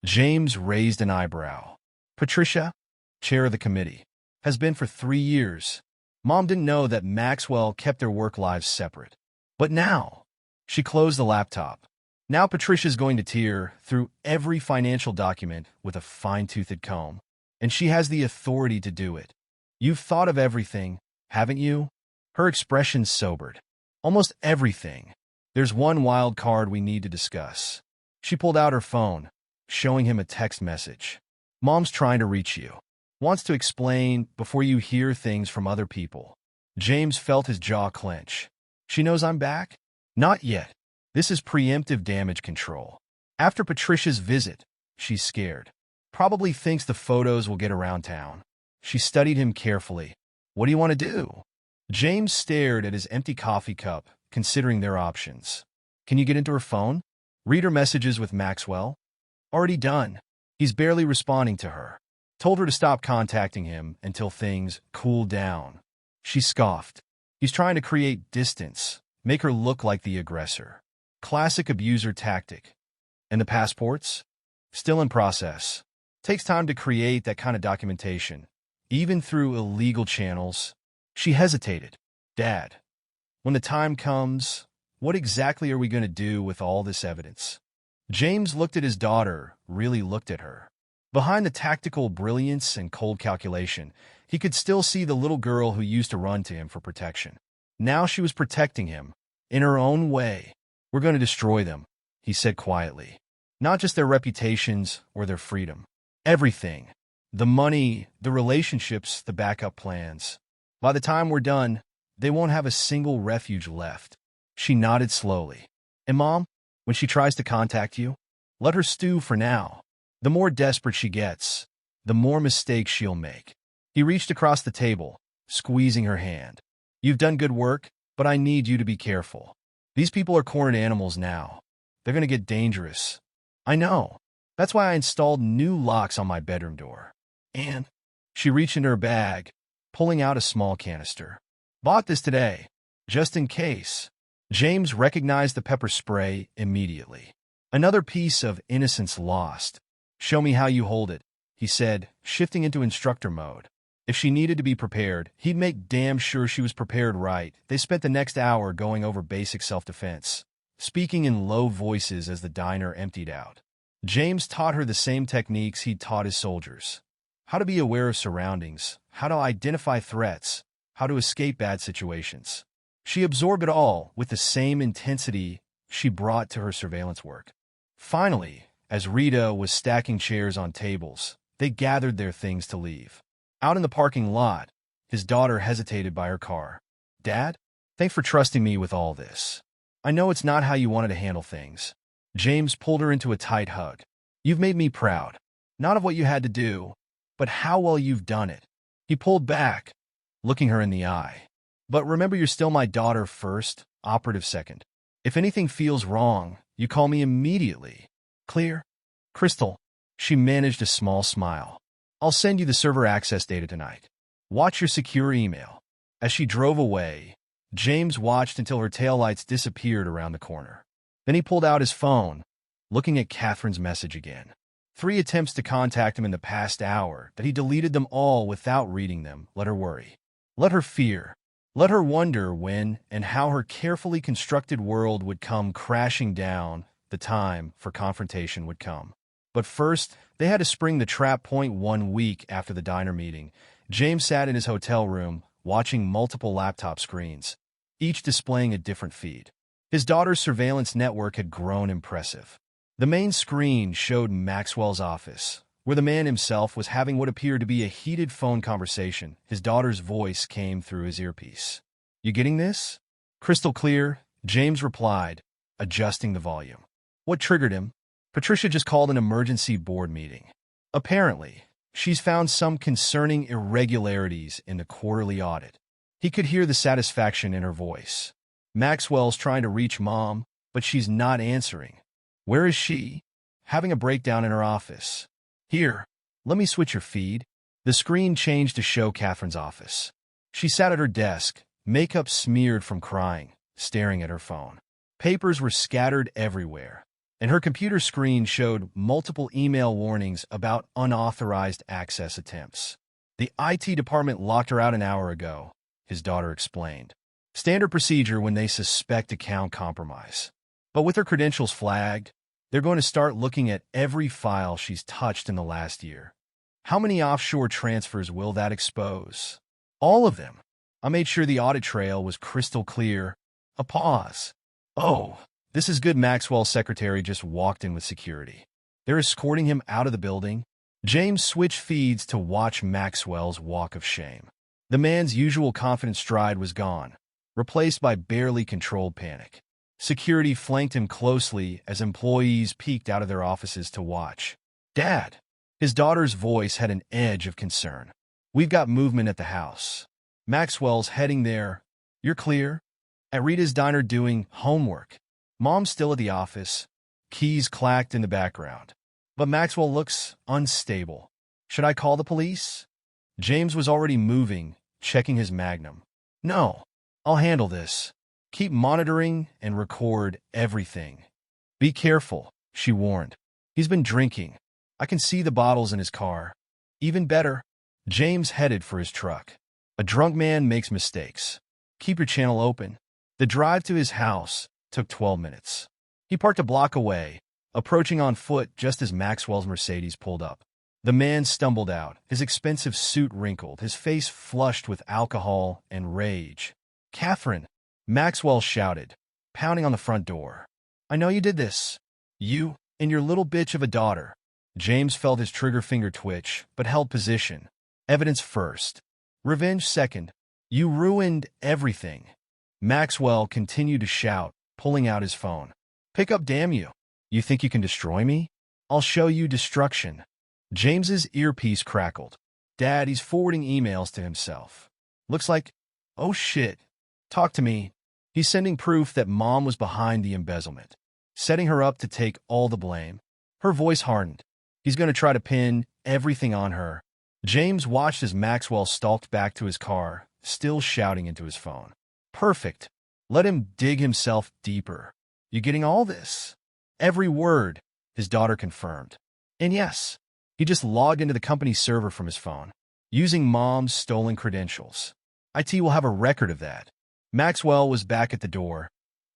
James raised an eyebrow. Patricia, chair of the committee, has been for 3 years. Mom didn't know that Maxwell kept their work lives separate. But now, she closed the laptop. Now Patricia's going to tear through every financial document with a fine-toothed comb. And she has the authority to do it. You've thought of everything, haven't you? Her expression sobered. Almost everything. There's one wild card we need to discuss. She pulled out her phone, showing him a text message. Mom's trying to reach you. Wants to explain before you hear things from other people. James felt his jaw clench. She knows I'm back? Not yet. This is preemptive damage control. After Patricia's visit, she's scared. Probably thinks the photos will get around town. She studied him carefully. What do you want to do? James stared at his empty coffee cup, considering their options. Can you get into her phone? Read her messages with Maxwell? Already done. He's barely responding to her. Told her to stop contacting him until things cooled down. She scoffed. He's trying to create distance, make her look like the aggressor. Classic abuser tactic. And the passports? Still in process. Takes time to create that kind of documentation, even through illegal channels. She hesitated. Dad, when the time comes, what exactly are we going to do with all this evidence? James looked at his daughter, really looked at her. Behind the tactical brilliance and cold calculation, he could still see the little girl who used to run to him for protection. Now she was protecting him, in her own way. We're going to destroy them, he said quietly. Not just their reputations or their freedom. Everything. The money, the relationships, the backup plans. By the time we're done, they won't have a single refuge left. She nodded slowly. And Mom, when she tries to contact you, let her stew for now. The more desperate she gets, the more mistakes she'll make. He reached across the table, squeezing her hand. You've done good work, but I need you to be careful. These people are cornered animals now. They're going to get dangerous. I know. That's why I installed new locks on my bedroom door. And she reached into her bag, pulling out a small canister. Bought this today, just in case. James recognized the pepper spray immediately. Another piece of innocence lost. Show me how you hold it, he said, shifting into instructor mode. If she needed to be prepared, he'd make damn sure she was prepared right. They spent the next hour going over basic self-defense, speaking in low voices as the diner emptied out. James taught her the same techniques he'd taught his soldiers. How to be aware of surroundings, how to identify threats, how to escape bad situations. She absorbed it all with the same intensity she brought to her surveillance work. Finally, as Rita was stacking chairs on tables, they gathered their things to leave. Out in the parking lot, his daughter hesitated by her car. Dad, thanks for trusting me with all this. I know it's not how you wanted to handle things. James pulled her into a tight hug. You've made me proud, not of what you had to do, but how well you've done it. He pulled back, looking her in the eye. But remember, you're still my daughter first, operative second. If anything feels wrong, you call me immediately. Clear? Crystal. She managed a small smile. I'll send you the server access data tonight. Watch your secure email. As she drove away, James watched until her taillights disappeared around the corner. Then he pulled out his phone, looking at Catherine's message again. 3 attempts to contact him in the past hour, that he deleted them all without reading them. Let her worry. Let her fear. Let her wonder when and how her carefully constructed world would come crashing down. The time for confrontation would come. But first, they had to spring the trap point. 1 week after the diner meeting, James sat in his hotel room, watching multiple laptop screens, each displaying a different feed. His daughter's surveillance network had grown impressive. The main screen showed Maxwell's office, where the man himself was having what appeared to be a heated phone conversation. His daughter's voice came through his earpiece. You getting this? Crystal clear, James replied, adjusting the volume. What triggered him? Patricia just called an emergency board meeting. Apparently, she's found some concerning irregularities in the quarterly audit. He could hear the satisfaction in her voice. Maxwell's trying to reach Mom, but she's not answering. Where is she? Having a breakdown in her office. Here, let me switch your feed. The screen changed to show Catherine's office. She sat at her desk, makeup smeared from crying, staring at her phone. Papers were scattered everywhere, and her computer screen showed multiple email warnings about unauthorized access attempts. The IT department locked her out an hour ago, his daughter explained. Standard procedure when they suspect account compromise. But with her credentials flagged, they're going to start looking at every file she's touched in the last year. How many offshore transfers will that expose? All of them. I made sure the audit trail was crystal clear. A pause. Oh, this is good. Maxwell's secretary just walked in with security. They're escorting him out of the building. James switched feeds to watch Maxwell's walk of shame. The man's usual confident stride was gone, replaced by barely controlled panic. Security flanked him closely as employees peeked out of their offices to watch. Dad! His daughter's voice had an edge of concern. We've got movement at the house. Maxwell's heading there. You're clear? At Rita's diner doing homework. Mom's still at the office. Keys clacked in the background. But Maxwell looks unstable. Should I call the police? James was already moving, checking his Magnum. No, I'll handle this. Keep monitoring and record everything. Be careful, she warned. He's been drinking. I can see the bottles in his car. Even better, James headed for his truck. A drunk man makes mistakes. Keep your channel open. The drive to his house took 12 minutes. He parked a block away, approaching on foot just as Maxwell's Mercedes pulled up. The man stumbled out, his expensive suit wrinkled, his face flushed with alcohol and rage. Catherine! Maxwell shouted, pounding on the front door. I know you did this. You and your little bitch of a daughter. James felt his trigger finger twitch, but held position. Evidence first. Revenge second. You ruined everything. Maxwell continued to shout, pulling out his phone. Pick up, damn you. You think you can destroy me? I'll show you destruction. James's earpiece crackled. Dad, he's forwarding emails to himself. Looks like, oh shit. Talk to me. He's sending proof that Mom was behind the embezzlement, setting her up to take all the blame. Her voice hardened. He's going to try to pin everything on her. James watched as Maxwell stalked back to his car, still shouting into his phone. Perfect. Let him dig himself deeper. You getting all this? Every word, his daughter confirmed. And yes, he just logged into the company's server from his phone, using Mom's stolen credentials. IT will have a record of that. Maxwell was back at the door,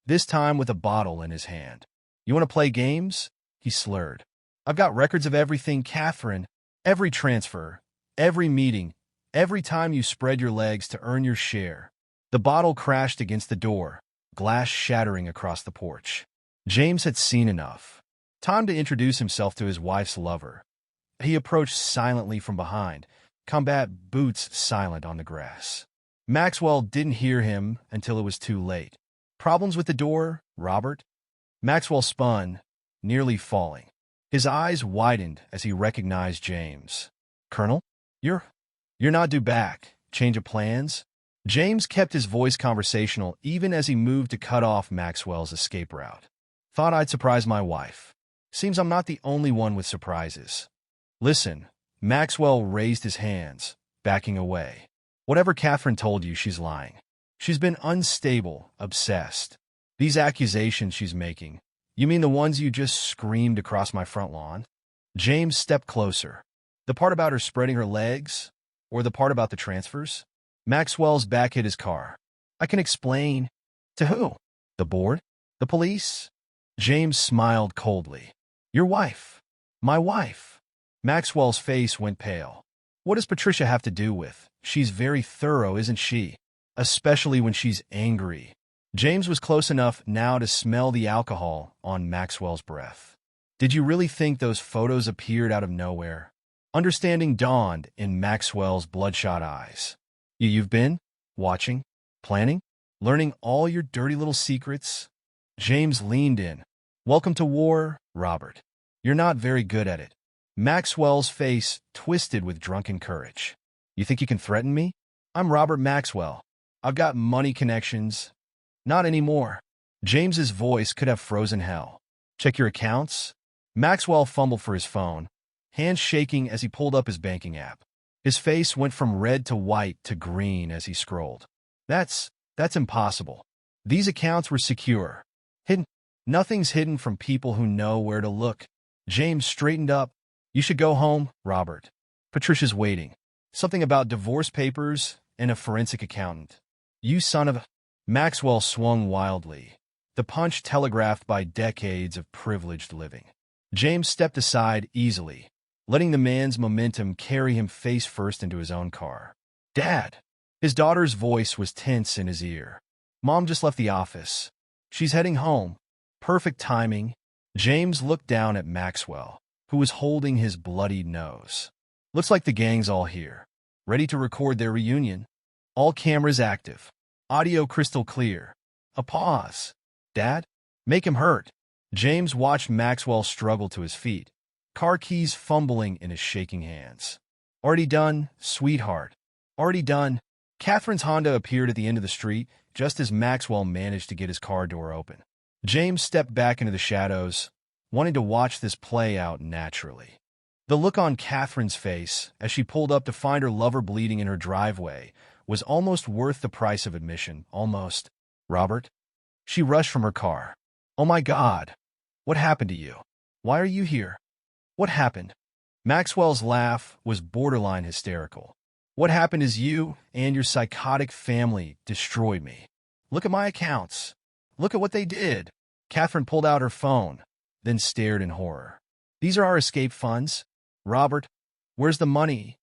this time with a bottle in his hand. You want to play games? He slurred. I've got records of everything, Catherine. Every transfer, every meeting, every time you spread your legs to earn your share. The bottle crashed against the door, glass shattering across the porch. James had seen enough. Time to introduce himself to his wife's lover. He approached silently from behind, combat boots silent on the grass. Maxwell didn't hear him until it was too late. Problems with the door, Robert? Maxwell spun, nearly falling. His eyes widened as he recognized James. Colonel? You're not due back. Change of plans? James kept his voice conversational even as he moved to cut off Maxwell's escape route. Thought I'd surprise my wife. Seems I'm not the only one with surprises. Listen, Maxwell raised his hands, backing away. Whatever Catherine told you, she's lying. She's been unstable, obsessed. These accusations she's making, you mean the ones you just screamed across my front lawn? James stepped closer. The part about her spreading her legs? Or the part about the transfers? Maxwell's back hit his car. I can explain. To who? The board? The police? James smiled coldly. Your wife. My wife. Maxwell's face went pale. What does Patricia have to do with? She's very thorough, isn't she? Especially when she's angry. James was close enough now to smell the alcohol on Maxwell's breath. Did you really think those photos appeared out of nowhere? Understanding dawned in Maxwell's bloodshot eyes. You've been? Watching? Planning? Learning all your dirty little secrets? James leaned in. Welcome to war, Robert. You're not very good at it. Maxwell's face twisted with drunken courage. You think you can threaten me? I'm Robert Maxwell. I've got money connections. Not anymore. James's voice could have frozen hell. Check your accounts? Maxwell fumbled for his phone, hands shaking as he pulled up his banking app. His face went from red to white to green as he scrolled. That's impossible. These accounts were secure. Hidden. Nothing's hidden from people who know where to look. James straightened up. You should go home, Robert. Patricia's waiting. Something about divorce papers and a forensic accountant. You son of a... Maxwell swung wildly, the punch telegraphed by decades of privileged living. James stepped aside easily, letting the man's momentum carry him face first into his own car. Dad! His daughter's voice was tense in his ear. Mom just left the office. She's heading home. Perfect timing. James looked down at Maxwell, who was holding his bloodied nose. Looks like the gang's all here, ready to record their reunion. All cameras active. Audio crystal clear. A pause. Dad? Make him hurt. James watched Maxwell struggle to his feet, car keys fumbling in his shaking hands. Already done, sweetheart. Already done. Catherine's Honda appeared at the end of the street just as Maxwell managed to get his car door open. James stepped back into the shadows, wanting to watch this play out naturally. The look on Catherine's face as she pulled up to find her lover bleeding in her driveway was almost worth the price of admission. Almost. Robert? She rushed from her car. Oh my God. What happened to you? Why are you here? What happened? Maxwell's laugh was borderline hysterical. What happened is you and your psychotic family destroyed me. Look at my accounts. Look at what they did. Catherine pulled out her phone, then stared in horror. These are our escape funds. Robert, where's the money?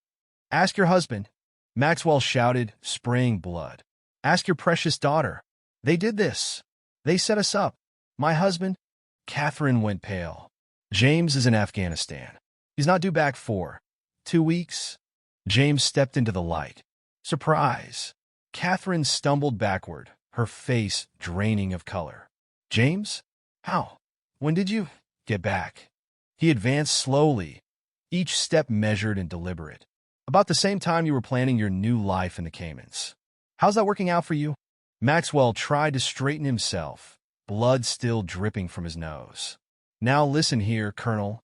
Ask your husband. Maxwell shouted, spraying blood. Ask your precious daughter. They did this. They set us up. My husband. Catherine went pale. James is in Afghanistan. He's not due back for 2 weeks. James stepped into the light. Surprise. Catherine stumbled backward, her face draining of color. James? How? When did you get back? He advanced slowly, each step measured and deliberate. About the same time you were planning your new life in the Caymans. How's that working out for you? Maxwell tried to straighten himself, blood still dripping from his nose. Now listen here, Colonel.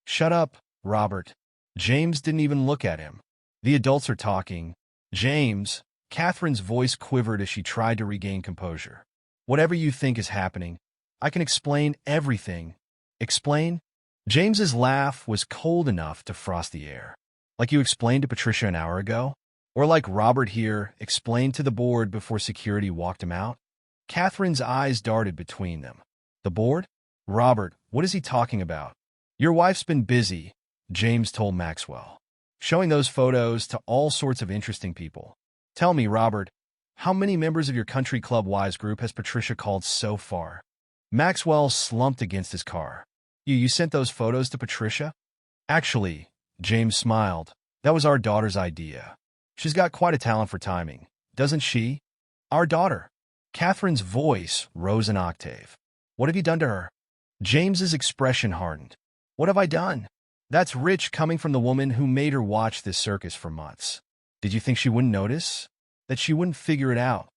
Shut up, Robert. James didn't even look at him. The adults are talking. James, Catherine's voice quivered as she tried to regain composure. Whatever you think is happening, I can explain everything. Explain? James's laugh was cold enough to frost the air. Like you explained to Patricia an hour ago? Or like Robert here explained to the board before security walked him out? Catherine's eyes darted between them. The board? Robert, what is he talking about? Your wife's been busy, James told Maxwell, showing those photos to all sorts of interesting people. Tell me, Robert, how many members of your country club wives group has Patricia called so far? Maxwell slumped against his car. You sent those photos to Patricia? Actually, James smiled, that was our daughter's idea. She's got quite a talent for timing, doesn't she? Our daughter. Catherine's voice rose an octave. What have you done to her? James's expression hardened. What have I done? That's rich coming from the woman who made her watch this circus for months. Did you think she wouldn't notice? That she wouldn't figure it out?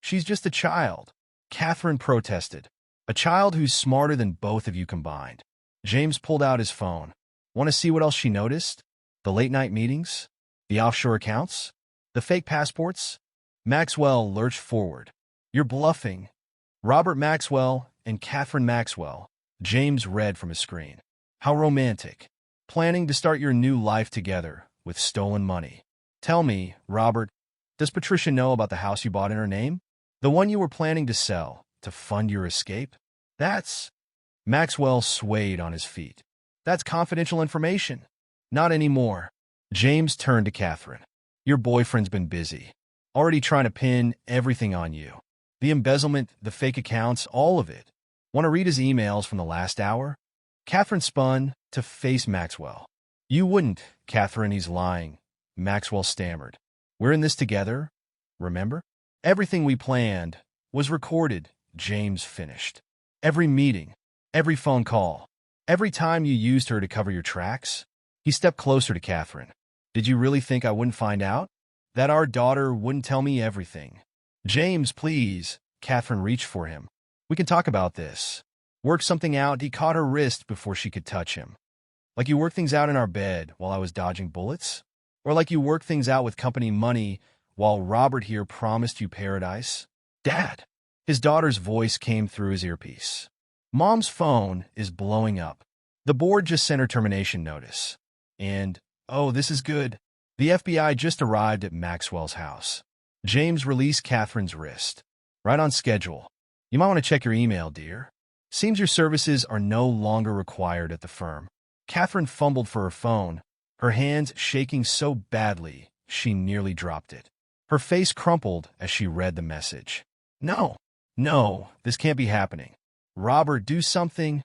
She's just a child. Catherine protested. A child who's smarter than both of you combined. James pulled out his phone. Want to see what else she noticed? The late-night meetings? The offshore accounts? The fake passports? Maxwell lurched forward. You're bluffing. Robert Maxwell and Catherine Maxwell. James read from his screen. How romantic. Planning to start your new life together with stolen money. Tell me, Robert, does Patricia know about the house you bought in her name? The one you were planning to sell to fund your escape? That's... Maxwell swayed on his feet. That's confidential information. Not anymore. James turned to Catherine. Your boyfriend's been busy. Already trying to pin everything on you. The embezzlement, the fake accounts, all of it. Want to read his emails from the last hour? Catherine spun to face Maxwell. You wouldn't, Catherine, he's lying. Maxwell stammered. We're in this together, remember? Everything we planned was recorded, James finished. Every meeting, every phone call, every time you used her to cover your tracks. He stepped closer to Catherine. Did you really think I wouldn't find out? That our daughter wouldn't tell me everything? James, please. Catherine reached for him. We can talk about this. Work something out. He caught her wrist before she could touch him. Like you worked things out in our bed while I was dodging bullets? Or like you worked things out with company money while Robert here promised you paradise? Dad. His daughter's voice came through his earpiece. Mom's phone is blowing up. The board just sent her termination notice. And, oh, this is good. The FBI just arrived at Maxwell's house. James released Catherine's wrist. Right on schedule. You might want to check your email, dear. Seems your services are no longer required at the firm. Catherine fumbled for her phone, her hands shaking so badly she nearly dropped it. Her face crumpled as she read the message. No, this can't be happening. Robert, do something.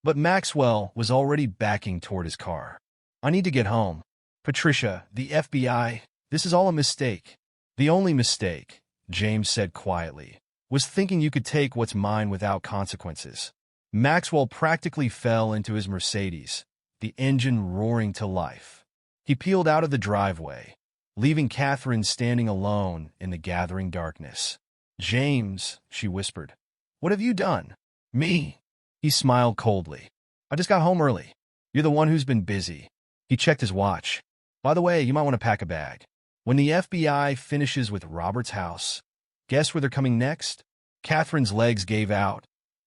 But Maxwell was already backing toward his car. I need to get home. Patricia, the FBI, this is all a mistake. The only mistake, James said quietly, was thinking you could take what's mine without consequences. Maxwell practically fell into his Mercedes, the engine roaring to life. He peeled out of the driveway, leaving Catherine standing alone in the gathering darkness. James, she whispered, what have you done? Me. He smiled coldly. I just got home early. You're the one who's been busy. He checked his watch. By the way, you might want to pack a bag. When the FBI finishes with Robert's house, guess where they're coming next? Catherine's legs gave out,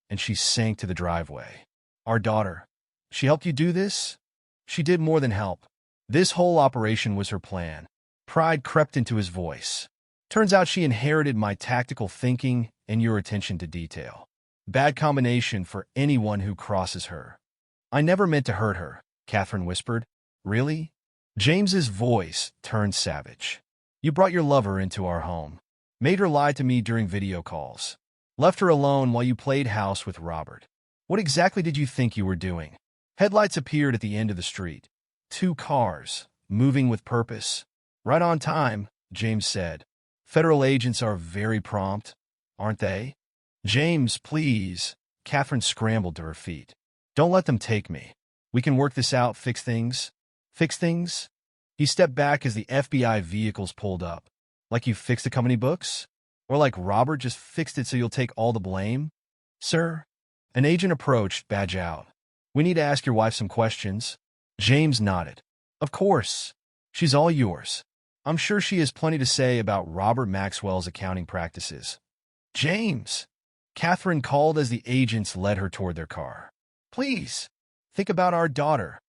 and she sank to the driveway. Our daughter. She helped you do this? She did more than help. This whole operation was her plan. Pride crept into his voice. Turns out she inherited my tactical thinking and your attention to detail. Bad combination for anyone who crosses her. I never meant to hurt her, Catherine whispered. Really? James's voice turned savage. You brought your lover into our home. Made her lie to me during video calls. Left her alone while you played house with Robert. What exactly did you think you were doing? Headlights appeared at the end of the street. 2 cars, moving with purpose. Right on time, James said. Federal agents are very prompt, aren't they? James, please. Catherine scrambled to her feet. Don't let them take me. We can work this out, fix things. Fix things? He stepped back as the FBI vehicles pulled up. Like you fixed the company books? Or like Robert just fixed it so you'll take all the blame? Sir? An agent approached, badge out. We need to ask your wife some questions. James nodded. Of course. She's all yours. I'm sure she has plenty to say about Robert Maxwell's accounting practices. James! Catherine called as the agents led her toward their car. Please, think about our daughter.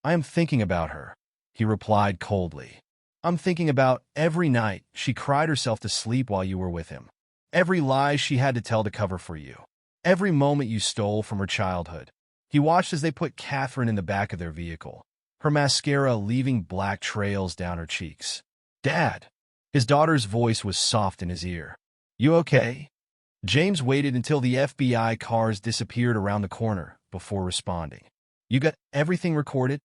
I am thinking about her, he replied coldly. I'm thinking about every night she cried herself to sleep while you were with him. Every lie she had to tell to cover for you. Every moment you stole from her childhood. He watched as they put Catherine in the back of their vehicle, her mascara leaving black trails down her cheeks. Dad! His daughter's voice was soft in his ear. You okay? James waited until the FBI cars disappeared around the corner before responding. You got everything recorded?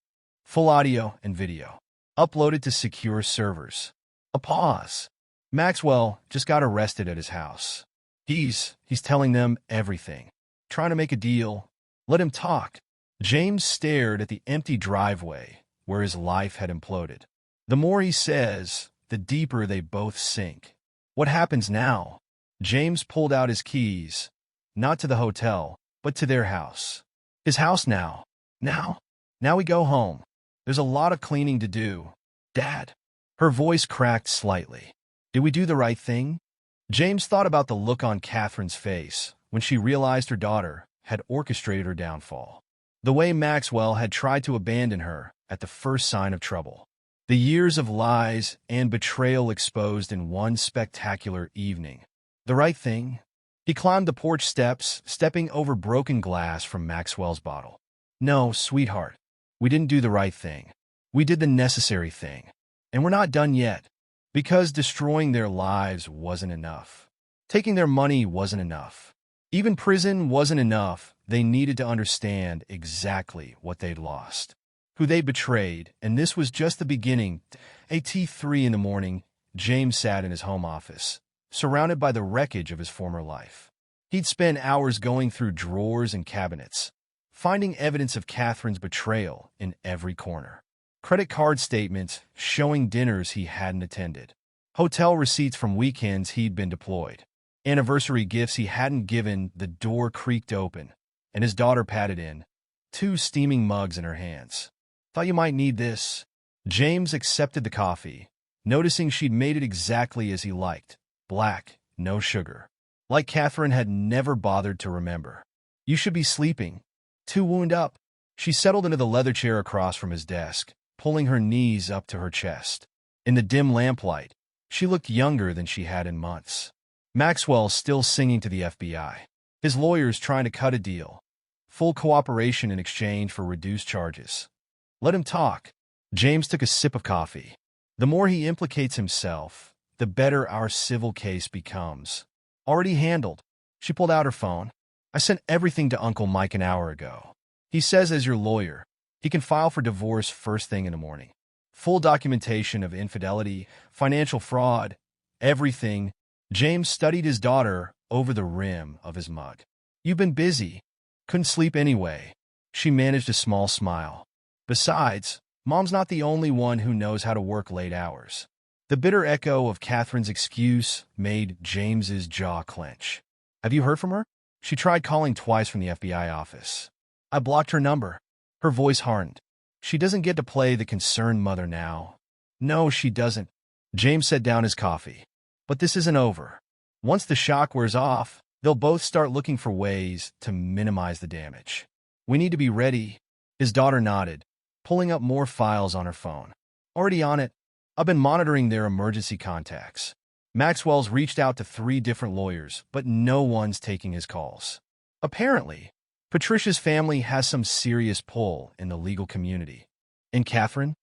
Full audio and video. Uploaded to secure servers. A pause. Maxwell just got arrested at his house. He's telling them everything. Trying to make a deal. Let him talk. James stared at the empty driveway where his life had imploded. The more he says, the deeper they both sink. What happens now? James pulled out his keys, not to the hotel, but to their house. His house now. Now we go home. There's a lot of cleaning to do. Dad. Her voice cracked slightly. Did we do the right thing? James thought about the look on Catherine's face when she realized her daughter had orchestrated her downfall. The way Maxwell had tried to abandon her at the first sign of trouble. The years of lies and betrayal exposed in one spectacular evening. The right thing? He climbed the porch steps, stepping over broken glass from Maxwell's bottle. No, sweetheart. We didn't do the right thing. We did the necessary thing. And we're not done yet. Because destroying their lives wasn't enough. Taking their money wasn't enough. Even prison wasn't enough. They needed to understand exactly what they'd lost. Who they betrayed, and this was just the beginning. At 3 in the morning, James sat in his home office, surrounded by the wreckage of his former life. He'd spent hours going through drawers and cabinets, finding evidence of Catherine's betrayal in every corner. Credit card statements showing dinners he hadn't attended. Hotel receipts from weekends he'd been deployed. Anniversary gifts he hadn't given. The door creaked open, and his daughter patted in, 2 steaming mugs in her hands. Thought you might need this. James accepted the coffee, noticing she'd made it exactly as he liked. Black, no sugar. Like Catherine had never bothered to remember. You should be sleeping. Too wound up. She settled into the leather chair across from his desk, pulling her knees up to her chest. In the dim lamplight, she looked younger than she had in months. Maxwell still singing to the FBI. His lawyers trying to cut a deal. Full cooperation in exchange for reduced charges. Let him talk. James took a sip of coffee. The more he implicates himself, the better our civil case becomes. Already handled. She pulled out her phone. I sent everything to Uncle Mike an hour ago. He says as your lawyer, he can file for divorce first thing in the morning. Full documentation of infidelity, financial fraud, everything. James studied his daughter over the rim of his mug. You've been busy. Couldn't sleep anyway. She managed a small smile. Besides, Mom's not the only one who knows how to work late hours. The bitter echo of Catherine's excuse made James's jaw clench. Have you heard from her? She tried calling twice from the FBI office. I blocked her number. Her voice hardened. She doesn't get to play the concerned mother now. No, she doesn't. James set down his coffee. But this isn't over. Once the shock wears off, they'll both start looking for ways to minimize the damage. We need to be ready. His daughter nodded, pulling up more files on her phone. Already on it. I've been monitoring their emergency contacts. Maxwell's reached out to 3 different lawyers, but no one's taking his calls. Apparently, Patricia's family has some serious pull in the legal community. And Catherine?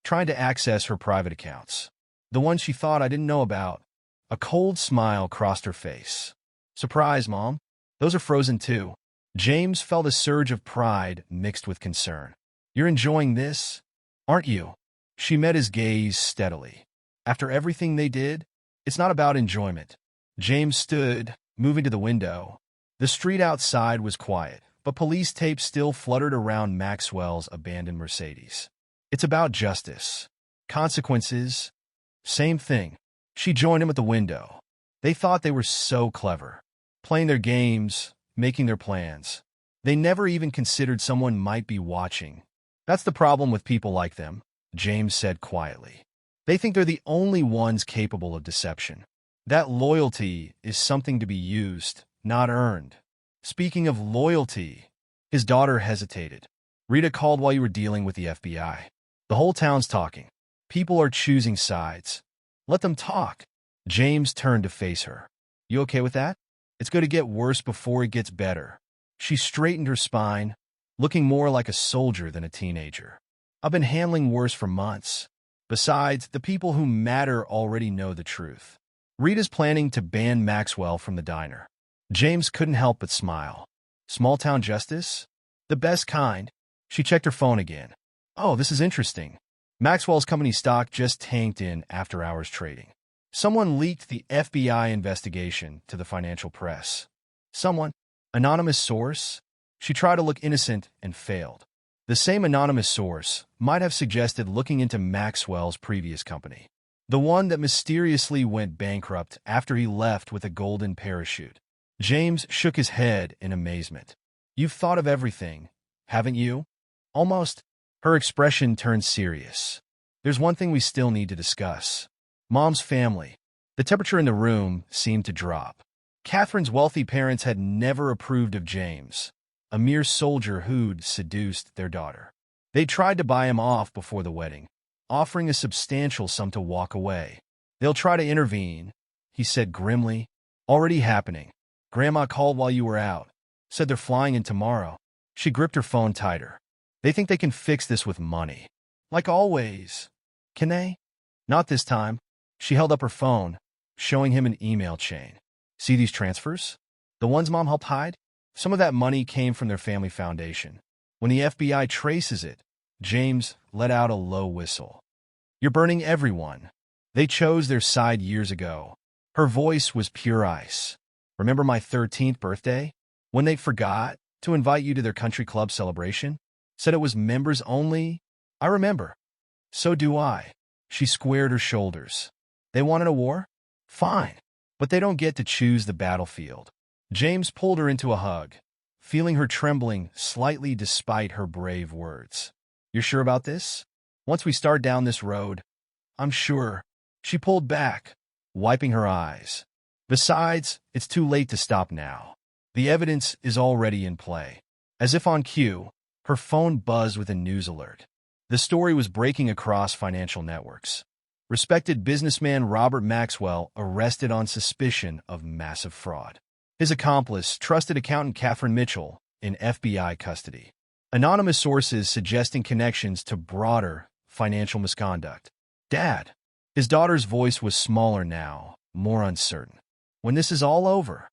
Trying to access her private accounts. The ones she thought I didn't know about. A cold smile crossed her face. Surprise, Mom. Those are frozen too. James felt a surge of pride mixed with concern. You're enjoying this? aren't you? She met his gaze steadily. After everything they did, it's not about enjoyment. James stood, moving to the window. The street outside was quiet, but police tape still fluttered around Maxwell's abandoned Mercedes. It's about justice. Consequences. Same thing. She joined him at the window. They thought they were so clever, playing their games, making their plans. They never even considered someone might be watching. That's the problem with people like them, James said quietly. They think they're the only ones capable of deception. That loyalty is something to be used, not earned. Speaking of loyalty, his daughter hesitated. Rita called while you were dealing with the FBI. The whole town's talking. People are choosing sides. Let them talk. James turned to face her. You okay with that? It's going to get worse before it gets better. She straightened her spine, looking more like a soldier than a teenager. I've been handling worse for months. Besides, the people who matter already know the truth. Rita's planning to ban Maxwell from the diner. James couldn't help but smile. Small-town justice? The best kind. She checked her phone again. Oh, this is interesting. Maxwell's company stock just tanked in after-hours trading. Someone leaked the FBI investigation to the financial press. Someone? Anonymous source? She tried to look innocent and failed. The same anonymous source might have suggested looking into Maxwell's previous company. The one that mysteriously went bankrupt after he left with a golden parachute. James shook his head in amazement. You've thought of everything, haven't you? Almost. Her expression turned serious. There's one thing we still need to discuss. Mom's family. The temperature in the room seemed to drop. Catherine's wealthy parents had never approved of James, a mere soldier who'd seduced their daughter. They tried to buy him off before the wedding, offering a substantial sum to walk away. They'll try to intervene, he said grimly. Already happening. Grandma called while you were out. Said they're flying in tomorrow. She gripped her phone tighter. They think they can fix this with money. Like always. Can they? Not this time. She held up her phone, showing him an email chain. See these transfers? The ones Mom helped hide? Some of that money came from their family foundation. When the FBI traces it, James let out a low whistle. You're burning everyone. They chose their side years ago. Her voice was pure ice. Remember my 13th birthday? When they forgot to invite you to their country club celebration? Said it was members only? I remember. So do I. She squared her shoulders. They wanted a war? Fine. But they don't get to choose the battlefield. James pulled her into a hug, feeling her trembling slightly despite her brave words. You're sure about this? Once we start down this road, I'm sure. She pulled back, wiping her eyes. Besides, it's too late to stop now. The evidence is already in play. As if on cue, her phone buzzed with a news alert. The story was breaking across financial networks. Respected businessman Robert Maxwell arrested on suspicion of massive fraud. His accomplice, trusted accountant Catherine Mitchell, in FBI custody. Anonymous sources suggesting connections to broader financial misconduct. Dad. His daughter's voice was smaller now, more uncertain. When this is all over,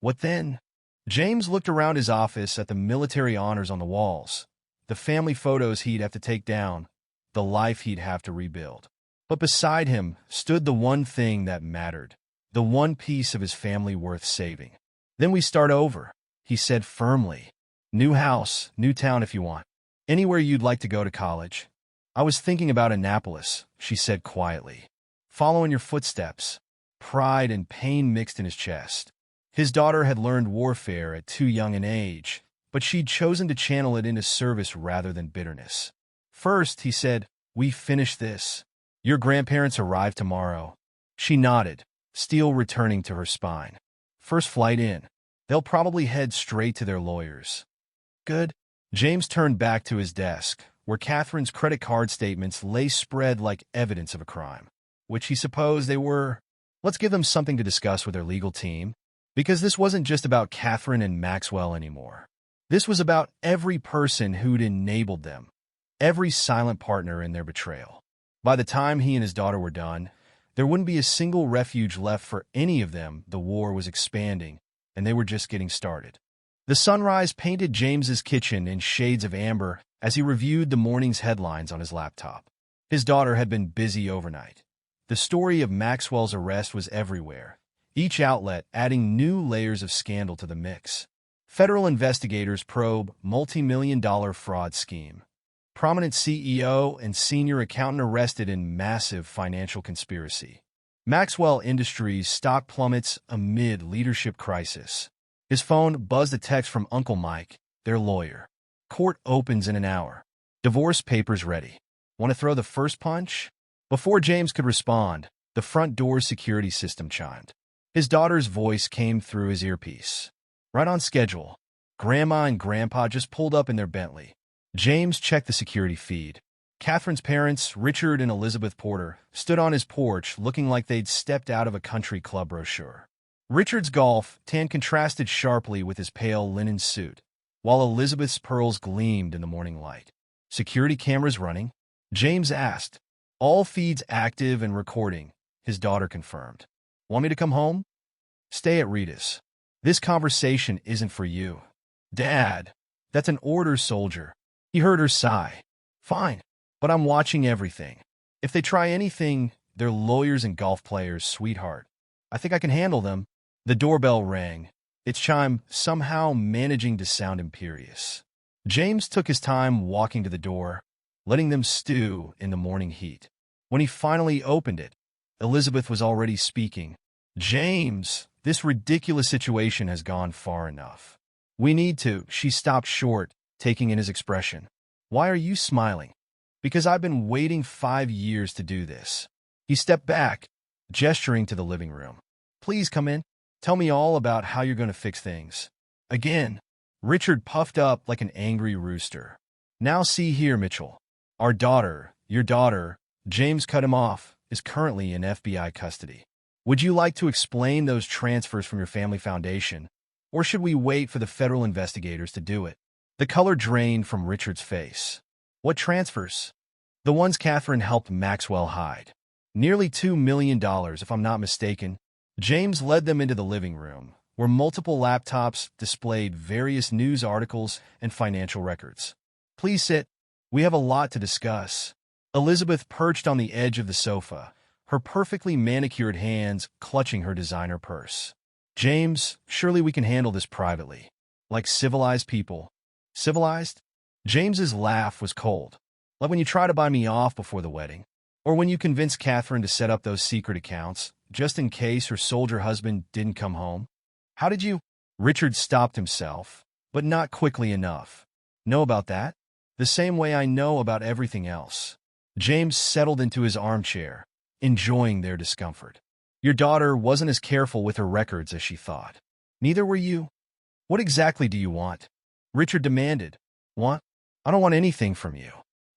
what then? James looked around his office at the military honors on the walls, the family photos he'd have to take down, the life he'd have to rebuild. But beside him stood the one thing that mattered, the one piece of his family worth saving. Then we start over, he said firmly. New house, new town if you want. Anywhere you'd like to go to college. I was thinking about Annapolis, she said quietly. Following your footsteps. Pride and pain mixed in his chest. His daughter had learned warfare at too young an age, but she'd chosen to channel it into service rather than bitterness. First, he said, we finish this. Your grandparents arrive tomorrow. She nodded, steel returning to her spine. First flight in. They'll probably head straight to their lawyers. Good. James turned back to his desk, where Catherine's credit card statements lay spread like evidence of a crime, which he supposed they were. Let's give them something to discuss with their legal team, because this wasn't just about Catherine and Maxwell anymore. This was about every person who'd enabled them, every silent partner in their betrayal. By the time he and his daughter were done, there wouldn't be a single refuge left for any of them. The war was expanding, and they were just getting started. The sunrise painted James's kitchen in shades of amber as he reviewed the morning's headlines on his laptop. His daughter had been busy overnight. The story of Maxwell's arrest was everywhere, each outlet adding new layers of scandal to the mix. Federal investigators probe multi-million-dollar fraud scheme. Prominent CEO and senior accountant arrested in massive financial conspiracy. Maxwell Industries stock plummets amid leadership crisis. His phone buzzed a text from Uncle Mike, their lawyer. Court opens in an hour. Divorce papers ready. Want to throw the first punch? Before James could respond, the front door's security system chimed. His daughter's voice came through his earpiece. Right on schedule. Grandma and Grandpa just pulled up in their Bentley. James checked the security feed. Catherine's parents, Richard and Elizabeth Porter, stood on his porch looking like they'd stepped out of a country club brochure. Richard's golf tan contrasted sharply with his pale linen suit, while Elizabeth's pearls gleamed in the morning light. Security cameras running? James asked. All feeds active and recording, his daughter confirmed. Want me to come home? Stay at Rita's. This conversation isn't for you. Dad, that's an order, soldier. He heard her sigh. Fine, but I'm watching everything. If they try anything, they're lawyers and golf players, sweetheart. I think I can handle them. The doorbell rang, its chime somehow managing to sound imperious. James took his time walking to the door, letting them stew in the morning heat. When he finally opened it, Elizabeth was already speaking. James, this ridiculous situation has gone far enough. We need to. She stopped short, taking in his expression. Why are you smiling? Because I've been waiting 5 years to do this. He stepped back, gesturing to the living room. Please come in. Tell me all about how you're going to fix things. Again, Richard puffed up like an angry rooster. Now see here, Mitchell. Our daughter, your daughter, James cut him off, is currently in FBI custody. Would you like to explain those transfers from your family foundation, or should we wait for the federal investigators to do it? The color drained from Richard's face. What transfers? The ones Catherine helped Maxwell hide. Nearly $2 million, if I'm not mistaken. James led them into the living room, where multiple laptops displayed various news articles and financial records. Please sit. We have a lot to discuss. Elizabeth perched on the edge of the sofa, her perfectly manicured hands clutching her designer purse. James, surely we can handle this privately. Like civilized people. Civilized? James's laugh was cold. Like when you try to buy me off before the wedding. Or when you convince Catherine to set up those secret accounts, just in case her soldier husband didn't come home. How did you? Richard stopped himself, but not quickly enough. Know about that? The same way I know about everything else. James settled into his armchair, enjoying their discomfort. Your daughter wasn't as careful with her records as she thought. Neither were you. What exactly do you want? Richard demanded. Want? I don't want anything from you.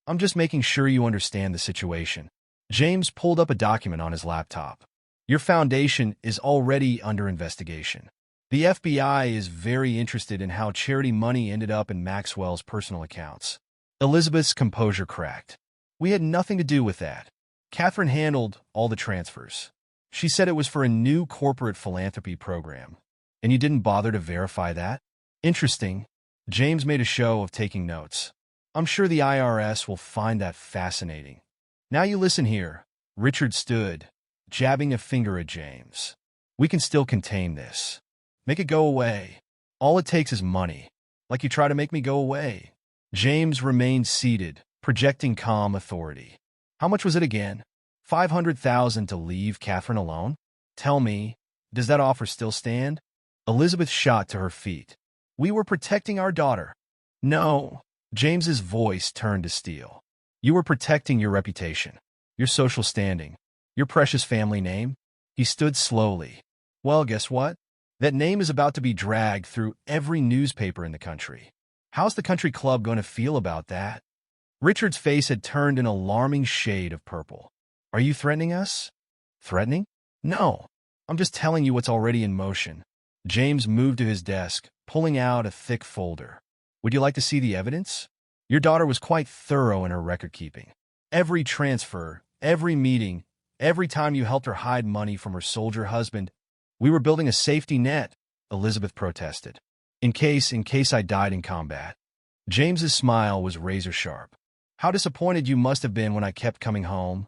I'm just making sure you understand the situation. James pulled up a document on his laptop. Your foundation is already under investigation. The FBI is very interested in how charity money ended up in Maxwell's personal accounts. Elizabeth's composure cracked. We had nothing to do with that. Catherine handled all the transfers. She said it was for a new corporate philanthropy program. And you didn't bother to verify that? Interesting. James made a show of taking notes. I'm sure the IRS will find that fascinating. Now you listen here. Richard stood, jabbing a finger at James. We can still contain this. Make it go away. All it takes is money. Like you try to make me go away. James remained seated, projecting calm authority. How much was it again? $500,000 to leave Catherine alone? Tell me, does that offer still stand? Elizabeth shot to her feet. We were protecting our daughter. No. James's voice turned to steel. You were protecting your reputation, your social standing, your precious family name. He stood slowly. Well, guess what? That name is about to be dragged through every newspaper in the country. How's the country club going to feel about that? Richard's face had turned an alarming shade of purple. Are you threatening us? Threatening? No. I'm just telling you what's already in motion. James moved to his desk, pulling out a thick folder. Would you like to see the evidence? Your daughter was quite thorough in her record-keeping. Every transfer, every meeting, every time you helped her hide money from her soldier husband. We were building a safety net, Elizabeth protested. In case I died in combat. James's smile was razor-sharp. How disappointed you must have been when I kept coming home.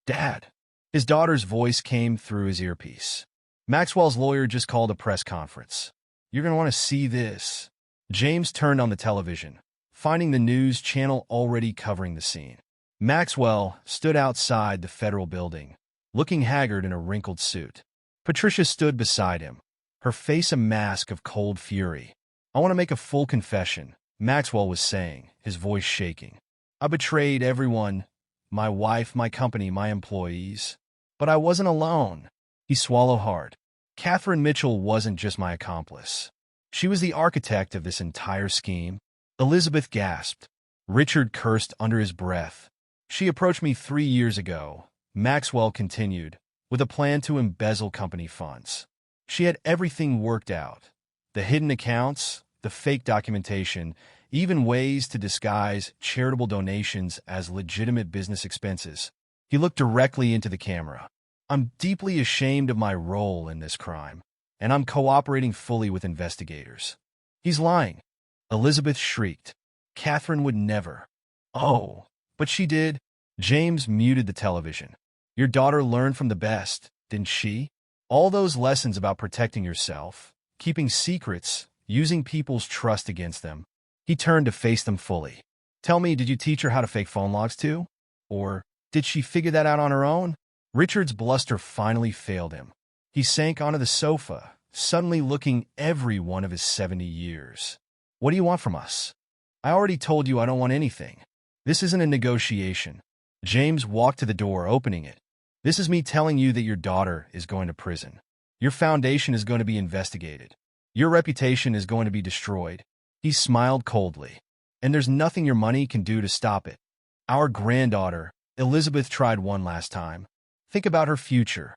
Dad. His daughter's voice came through his earpiece. Maxwell's lawyer just called a press conference. You're going to want to see this. James turned on the television, finding the news channel already covering the scene. Maxwell stood outside the federal building, looking haggard in a wrinkled suit. Patricia stood beside him, her face a mask of cold fury. I want to make a full confession, Maxwell was saying, his voice shaking. I betrayed everyone, my wife, my company, my employees. But I wasn't alone. He swallowed hard. Catherine Mitchell wasn't just my accomplice. She was the architect of this entire scheme. Elizabeth gasped. Richard cursed under his breath. She approached me 3 years ago, Maxwell continued, with a plan to embezzle company funds. She had everything worked out. The hidden accounts, the fake documentation, even ways to disguise charitable donations as legitimate business expenses. He looked directly into the camera. I'm deeply ashamed of my role in this crime, and I'm cooperating fully with investigators. He's lying. Elizabeth shrieked. Catherine would never. Oh, but she did. James muted the television. Your daughter learned from the best, didn't she? All those lessons about protecting yourself, keeping secrets, using people's trust against them. He turned to face them fully. Tell me, did you teach her how to fake phone logs too? Or did she figure that out on her own? Richard's bluster finally failed him. He sank onto the sofa, suddenly looking every one of his 70 years. What do you want from us? I already told you I don't want anything. This isn't a negotiation. James walked to the door, opening it. This is me telling you that your daughter is going to prison. Your foundation is going to be investigated. Your reputation is going to be destroyed. He smiled coldly. And there's nothing your money can do to stop it. Our granddaughter, Elizabeth, tried one last time. Think about her future.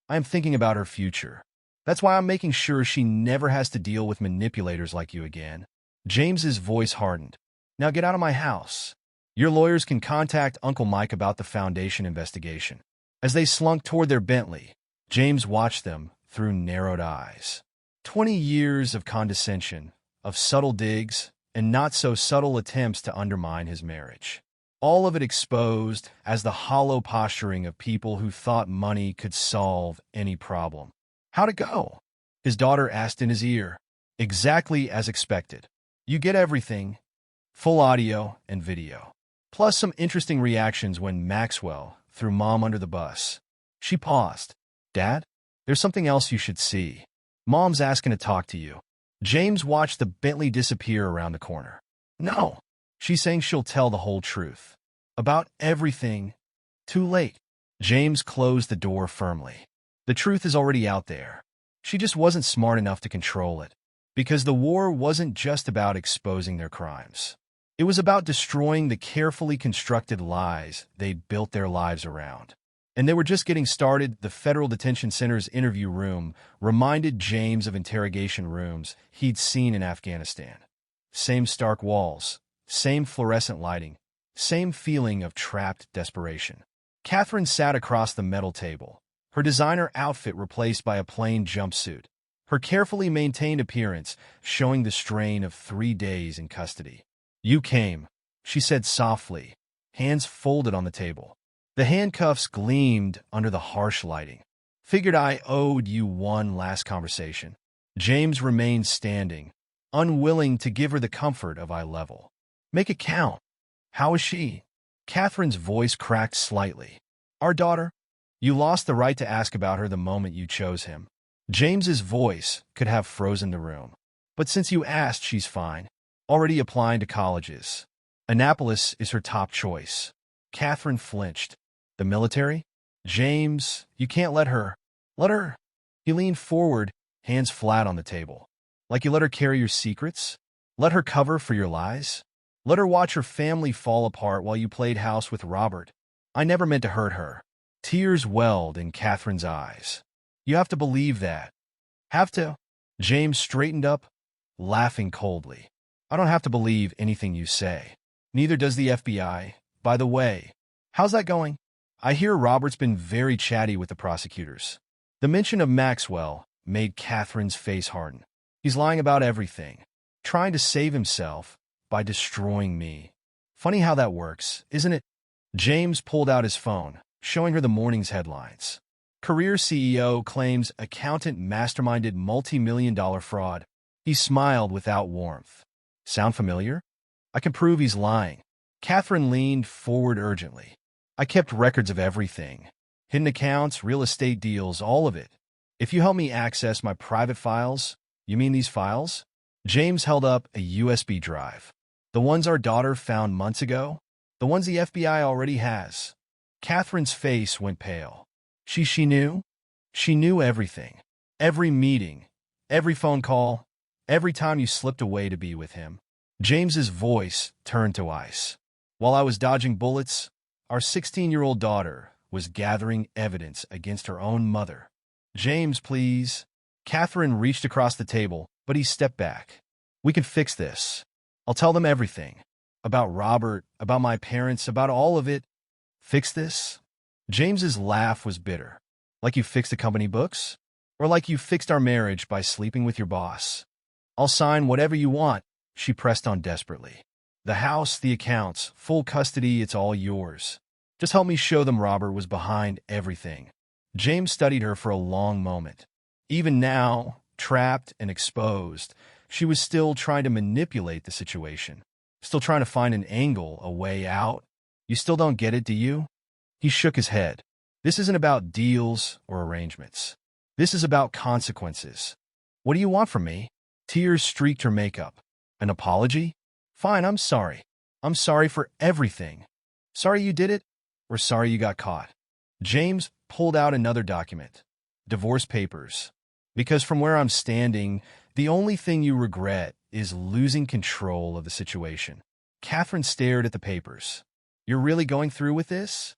I am thinking about her future. That's why I'm making sure she never has to deal with manipulators like you again. James's voice hardened. Now get out of my house. Your lawyers can contact Uncle Mike about the foundation investigation. As they slunk toward their Bentley, James watched them through narrowed eyes. 20 years of condescension, of subtle digs, and not-so-subtle attempts to undermine his marriage. All of it exposed as the hollow posturing of people who thought money could solve any problem. How'd it go? His daughter asked in his ear. Exactly as expected. You get everything, full audio and video. Plus some interesting reactions when Maxwell threw Mom under the bus. She paused. Dad, there's something else you should see. Mom's asking to talk to you. James watched the Bentley disappear around the corner. No. She's saying she'll tell the whole truth. About everything. Too late. James closed the door firmly. The truth is already out there. She just wasn't smart enough to control it. Because the war wasn't just about exposing their crimes. It was about destroying the carefully constructed lies they'd built their lives around. And they were just getting started. The Federal Detention Center's interview room reminded James of interrogation rooms he'd seen in Afghanistan. Same stark walls, same fluorescent lighting, same feeling of trapped desperation. Catherine sat across the metal table, her designer outfit replaced by a plain jumpsuit, her carefully maintained appearance showing the strain of 3 days in custody. You came, she said softly, hands folded on the table. The handcuffs gleamed under the harsh lighting. Figured I owed you one last conversation. James remained standing, unwilling to give her the comfort of eye level. Make it count. How is she? Catherine's voice cracked slightly. Our daughter? You lost the right to ask about her the moment you chose him. James's voice could have frozen the room. But since you asked, she's fine. Already applying to colleges. Annapolis is her top choice. Catherine flinched. The military? James, you can't let her. Let her. He leaned forward, hands flat on the table. Like you let her carry your secrets? Let her cover for your lies? Let her watch her family fall apart while you played house with Robert? I never meant to hurt her. Tears welled in Catherine's eyes. You have to believe that. Have to? James straightened up, laughing coldly. I don't have to believe anything you say. Neither does the FBI. By the way, how's that going? I hear Robert's been very chatty with the prosecutors. The mention of Maxwell made Catherine's face harden. He's lying about everything. trying to save himself by destroying me. Funny how that works, isn't it? James pulled out his phone, showing her the morning's headlines. Career CEO claims accountant masterminded multi-million-dollar fraud. He smiled without warmth. Sound familiar? I can prove he's lying. Catherine leaned forward urgently. I kept records of everything. Hidden accounts, real estate deals, all of it. If you help me access my private files, you mean these files? James held up a USB drive. The ones our daughter found months ago? The ones the FBI already has. Catherine's face went pale. She knew? She knew everything. Every meeting, every phone call, every time you slipped away to be with him. James's voice turned to ice. While I was dodging bullets, our 16-year-old daughter was gathering evidence against her own mother. James, please. Catherine reached across the table, but he stepped back. We can fix this. I'll tell them everything. About Robert, about my parents, about all of it. Fix this? James's laugh was bitter. Like you fixed the company books? Or like you fixed our marriage by sleeping with your boss? I'll sign whatever you want, she pressed on desperately. The house, the accounts, full custody, it's all yours. Just help me show them Robert was behind everything. James studied her for a long moment. Even now, trapped and exposed, she was still trying to manipulate the situation. Still trying to find an angle, a way out. You still don't get it, do you? He shook his head. This isn't about deals or arrangements. This is about consequences. What do you want from me? Tears streaked her makeup. An apology? Fine, I'm sorry. I'm sorry for everything. Sorry you did it, or sorry you got caught. James pulled out another document. Divorce papers. Because from where I'm standing, the only thing you regret is losing control of the situation. Catherine stared at the papers. You're really going through with this?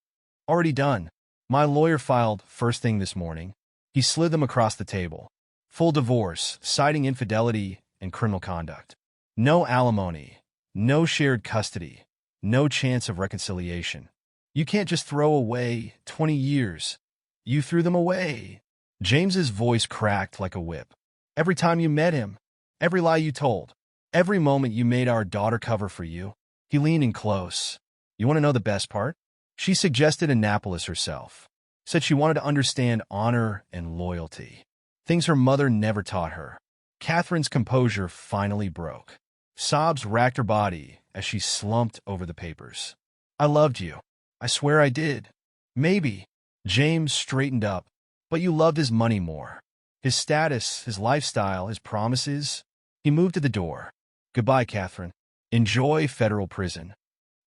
Already done. My lawyer filed first thing this morning. He slid them across the table. Full divorce, citing infidelity and criminal conduct. No alimony, no shared custody, no chance of reconciliation. You can't just throw away 20 years. You threw them away. James's voice cracked like a whip. Every time you met him, every lie you told, every moment you made our daughter cover for you. He leaned in close. You want to know the best part? She suggested Annapolis herself. Said she wanted to understand honor and loyalty. Things her mother never taught her. Catherine's composure finally broke. Sobs racked her body as she slumped over the papers. I loved you. I swear I did. Maybe. James straightened up. But you loved his money more. His status, his lifestyle, his promises. He moved to the door. Goodbye, Catherine. Enjoy federal prison.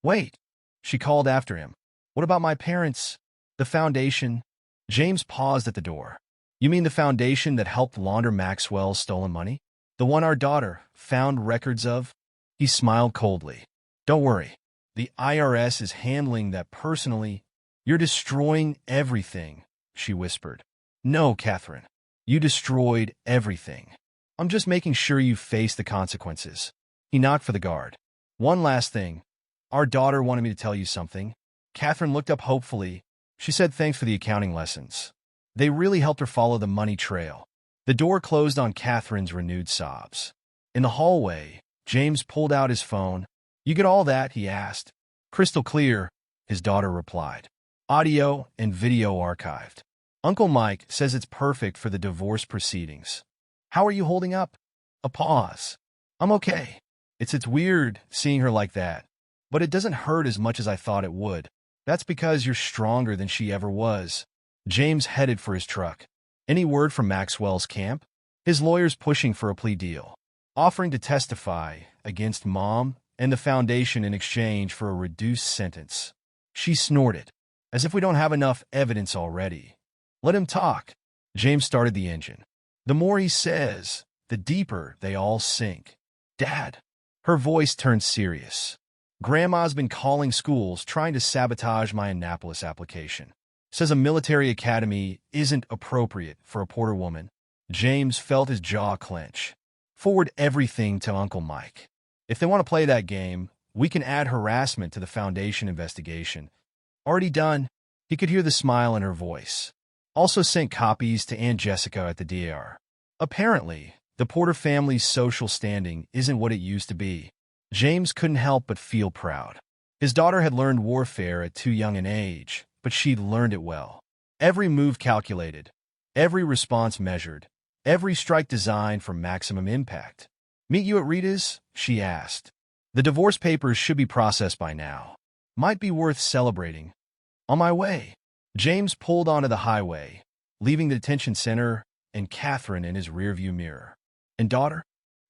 Wait. She called after him. What about my parents? The foundation? James paused at the door. You mean the foundation that helped launder Maxwell's stolen money? The one our daughter found records of? He smiled coldly. Don't worry. The IRS is handling that personally. You're destroying everything, she whispered. No, Catherine. You destroyed everything. I'm just making sure you face the consequences. He knocked for the guard. One last thing. Our daughter wanted me to tell you something. Catherine looked up hopefully. She said thanks for the accounting lessons. They really helped her follow the money trail. The door closed on Catherine's renewed sobs. In the hallway, James pulled out his phone. You get all that? He asked. Crystal clear, his daughter replied. Audio and video archived. Uncle Mike says it's perfect for the divorce proceedings. How are you holding up? A pause. I'm okay. It's weird seeing her like that, but it doesn't hurt as much as I thought it would. That's because you're stronger than she ever was. James headed for his truck. Any word from Maxwell's camp? His lawyer's pushing for a plea deal, offering to testify against Mom and the foundation in exchange for a reduced sentence. She snorted, as if we don't have enough evidence already. Let him talk. James started the engine. The more he says, the deeper they all sink. Dad. Her voice turned serious. Grandma's been calling schools trying to sabotage my Annapolis application. Says a military academy isn't appropriate for a Porter woman. James felt his jaw clench. Forward everything to Uncle Mike. If they want to play that game, we can add harassment to the foundation investigation. Already done. He could hear the smile in her voice. Also sent copies to Aunt Jessica at the DAR. Apparently, The Porter family's social standing isn't what it used to be. James couldn't help but feel proud. His daughter had learned warfare at too young an age, but she'd learned it well. Every move calculated, every response measured, every strike designed for maximum impact. "Meet you at Rita's?" she asked. "The divorce papers should be processed by now. Might be worth celebrating." "On my way." James pulled onto the highway, leaving the detention center and Catherine in his rearview mirror. "And daughter?"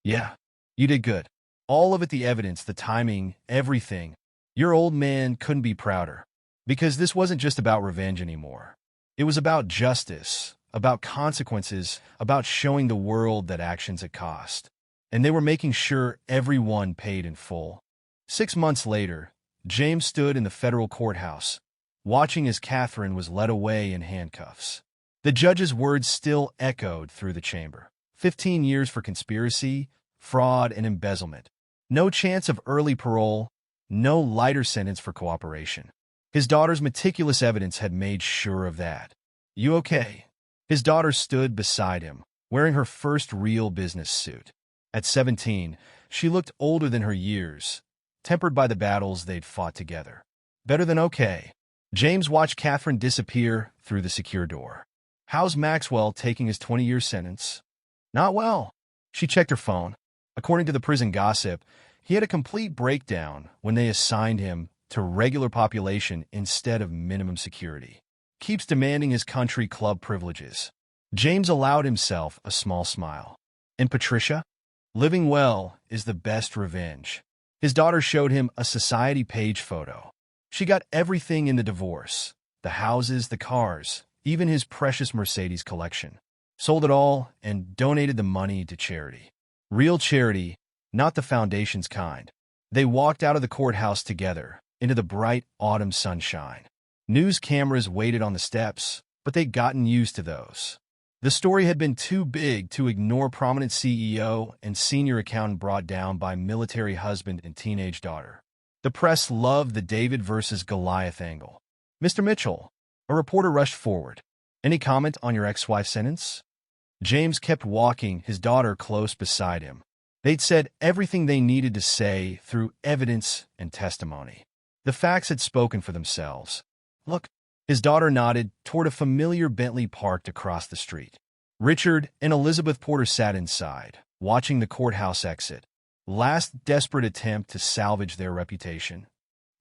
"Yeah, you did good. All of it, the evidence, the timing, everything. Your old man couldn't be prouder." Because this wasn't just about revenge anymore. It was about justice, about consequences, about showing the world that actions had cost. And they were making sure everyone paid in full. 6 months later, James stood in the federal courthouse, watching as Catherine was led away in handcuffs. The judge's words still echoed through the chamber. 15 years for conspiracy, fraud, and embezzlement. No chance of early parole, no lighter sentence for cooperation. His daughter's meticulous evidence had made sure of that. "You okay?" His daughter stood beside him, wearing her first real business suit. At 17, she looked older than her years, tempered by the battles they'd fought together. "Better than okay." James watched Catherine disappear through the secure door. "How's Maxwell taking his 20-year sentence?" "Not well." She checked her phone. According to the prison gossip, he had a complete breakdown when they assigned him to regular population instead of minimum security. Keeps demanding his country club privileges. James allowed himself a small smile. "And Patricia?" "Living well is the best revenge." His daughter showed him a society page photo. She got everything in the divorce. The houses, the cars, even his precious Mercedes collection. Sold it all and donated the money to charity. Real charity, not the foundation's kind. They walked out of the courthouse together, into the bright autumn sunshine. News cameras waited on the steps, but they'd gotten used to those. The story had been too big to ignore prominent CEO and senior accountant brought down by military husband and teenage daughter. The press loved the David versus Goliath angle. "Mr. Mitchell," a reporter rushed forward. "Any comment on your ex-wife's sentence?" James kept walking, his daughter close beside him. They'd said everything they needed to say through evidence and testimony. The facts had spoken for themselves. "Look." His daughter nodded toward a familiar Bentley parked across the street. Richard and Elizabeth Porter sat inside, watching the courthouse exit. Last desperate attempt to salvage their reputation.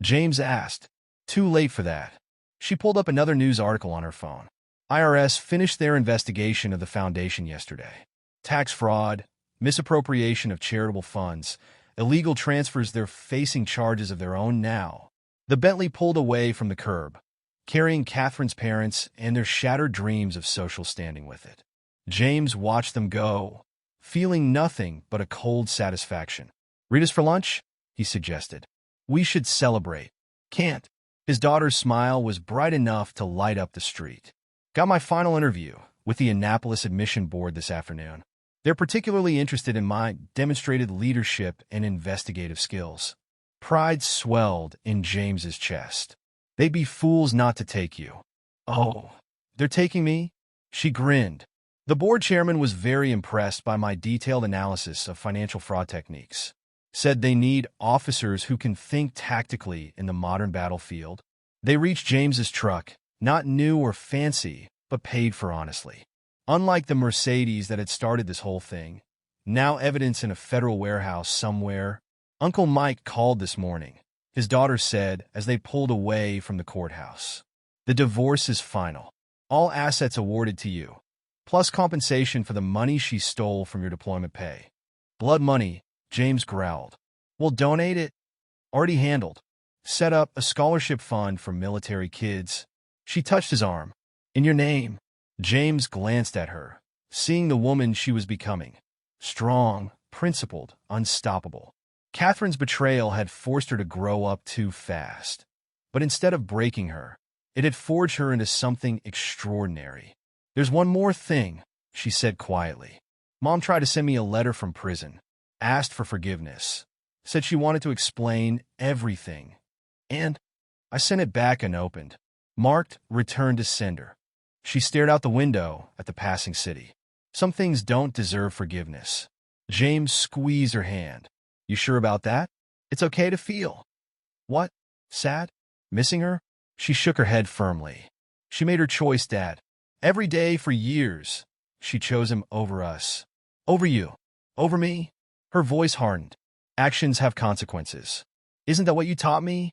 James asked, "Too late for that." She pulled up another news article on her phone. IRS finished their investigation of the foundation yesterday. Tax fraud, misappropriation of charitable funds, illegal transfers. They're facing charges of their own now. The Bentley pulled away from the curb, carrying Catherine's parents and their shattered dreams of social standing with it. James watched them go, feeling nothing but a cold satisfaction. "Rita's for lunch?" he suggested. "We should celebrate." "Can't." His daughter's smile was bright enough to light up the street. "Got my final interview with the Annapolis Admission Board this afternoon. They're particularly interested in my demonstrated leadership and investigative skills." Pride swelled in James's chest. "They'd be fools not to take you." "Oh, they're taking me?" She grinned. "The board chairman was very impressed by my detailed analysis of financial fraud techniques. Said they need officers who can think tactically in the modern battlefield." They reached James's truck, not new or fancy, but paid for honestly. Unlike the Mercedes that had started this whole thing, now evidence in a federal warehouse somewhere. "Uncle Mike called this morning," his daughter said as they pulled away from the courthouse. "The divorce is final. All assets awarded to you, plus compensation for the money she stole from your deployment pay." "Blood money," James growled. "We'll donate it." "Already handled. Set up a scholarship fund for military kids." She touched his arm. "In your name." James glanced at her, seeing the woman she was becoming. Strong, principled, unstoppable. Catherine's betrayal had forced her to grow up too fast. But instead of breaking her, it had forged her into something extraordinary. "There's one more thing," she said quietly. "Mom tried to send me a letter from prison. Asked for forgiveness. Said she wanted to explain everything. And I sent it back unopened. Marked, 'Return to sender.'" She stared out the window at the passing city. Some things don't deserve forgiveness. James squeezed her hand. You sure about that? It's okay to feel. What? Sad? Missing her? She shook her head firmly. She made her choice, Dad. Every day for years, she chose him over us. Over you. Over me. Her voice hardened. Actions have consequences. Isn't that what you taught me?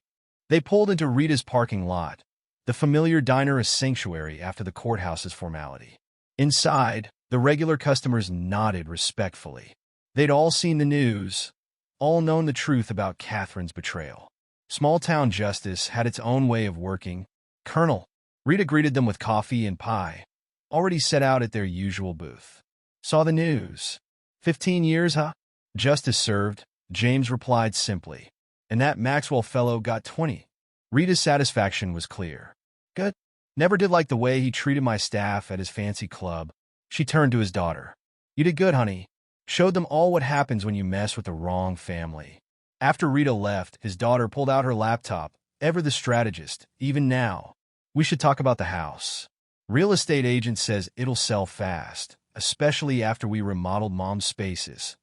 They pulled into Rita's parking lot, the familiar diner a sanctuary after the courthouse's formality. Inside, the regular customers nodded respectfully. They'd all seen the news, all known the truth about Catherine's betrayal. Small-town justice had its own way of working. Colonel, Rita greeted them with coffee and pie, already set out at their usual booth. Saw the news. 15 years, huh? Justice served, James replied simply. And that Maxwell fellow got 20. Rita's satisfaction was clear. Good. Never did like the way he treated my staff at his fancy club. She turned to his daughter. You did good, honey. Showed them all what happens when you mess with the wrong family. After Rita left, his daughter pulled out her laptop, ever the strategist, even now. We should talk about the house. Real estate agent says it'll sell fast, especially after we remodeled Mom's spaces.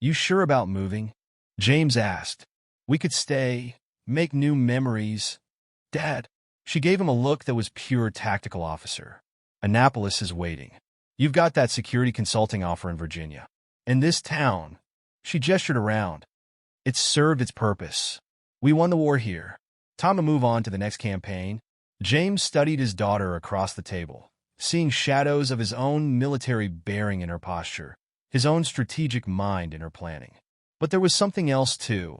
You sure about moving? James asked. We could stay, make new memories. Dad. She gave him a look that was pure tactical officer. Annapolis is waiting. You've got that security consulting offer in Virginia. In this town, she gestured around. It's served its purpose. We won the war here. Time to move on to the next campaign. James studied his daughter across the table, seeing shadows of his own military bearing in her posture, his own strategic mind in her planning. But there was something else, too.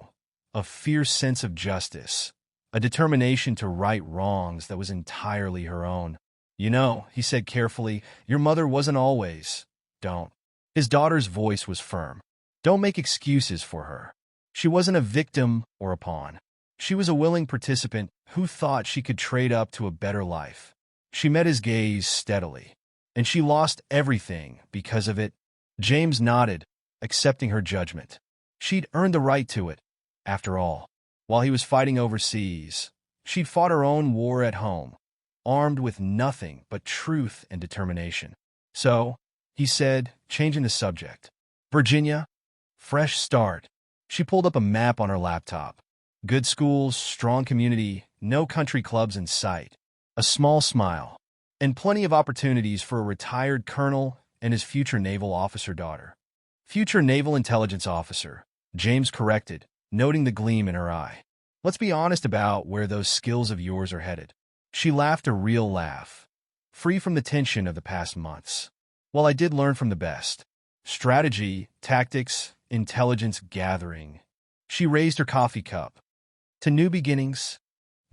A fierce sense of justice, a determination to right wrongs that was entirely her own. You know, he said carefully, your mother wasn't always. Don't. His daughter's voice was firm. Don't make excuses for her. She wasn't a victim or a pawn. She was a willing participant who thought she could trade up to a better life. She met his gaze steadily, and she lost everything because of it. James nodded, accepting her judgment. She'd earned the right to it. After all, while he was fighting overseas, she'd fought her own war at home, armed with nothing but truth and determination. So, he said, changing the subject. Virginia, fresh start. She pulled up a map on her laptop. Good schools, strong community, no country clubs in sight. A small smile, and plenty of opportunities for a retired colonel and his future naval officer daughter. Future naval intelligence officer, James corrected, noting the gleam in her eye. Let's be honest about where those skills of yours are headed. She laughed a real laugh, free from the tension of the past months. Well, I did learn from the best. Strategy, tactics, intelligence gathering. She raised her coffee cup. To new beginnings.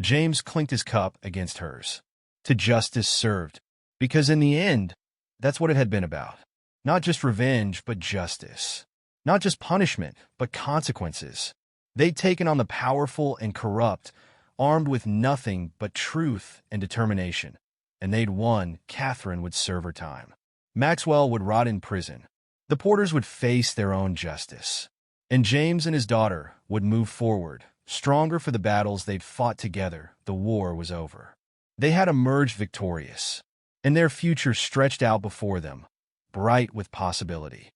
James clinked his cup against hers. To justice served. Because in the end, that's what it had been about. Not just revenge, but justice. Not just punishment, but consequences. They'd taken on the powerful and corrupt, armed with nothing but truth and determination. And they'd won. Catherine would serve her time. Maxwell would rot in prison. The Porters would face their own justice. And James and his daughter would move forward, stronger for the battles they'd fought together. The war was over. They had emerged victorious, and their future stretched out before them, bright with possibility.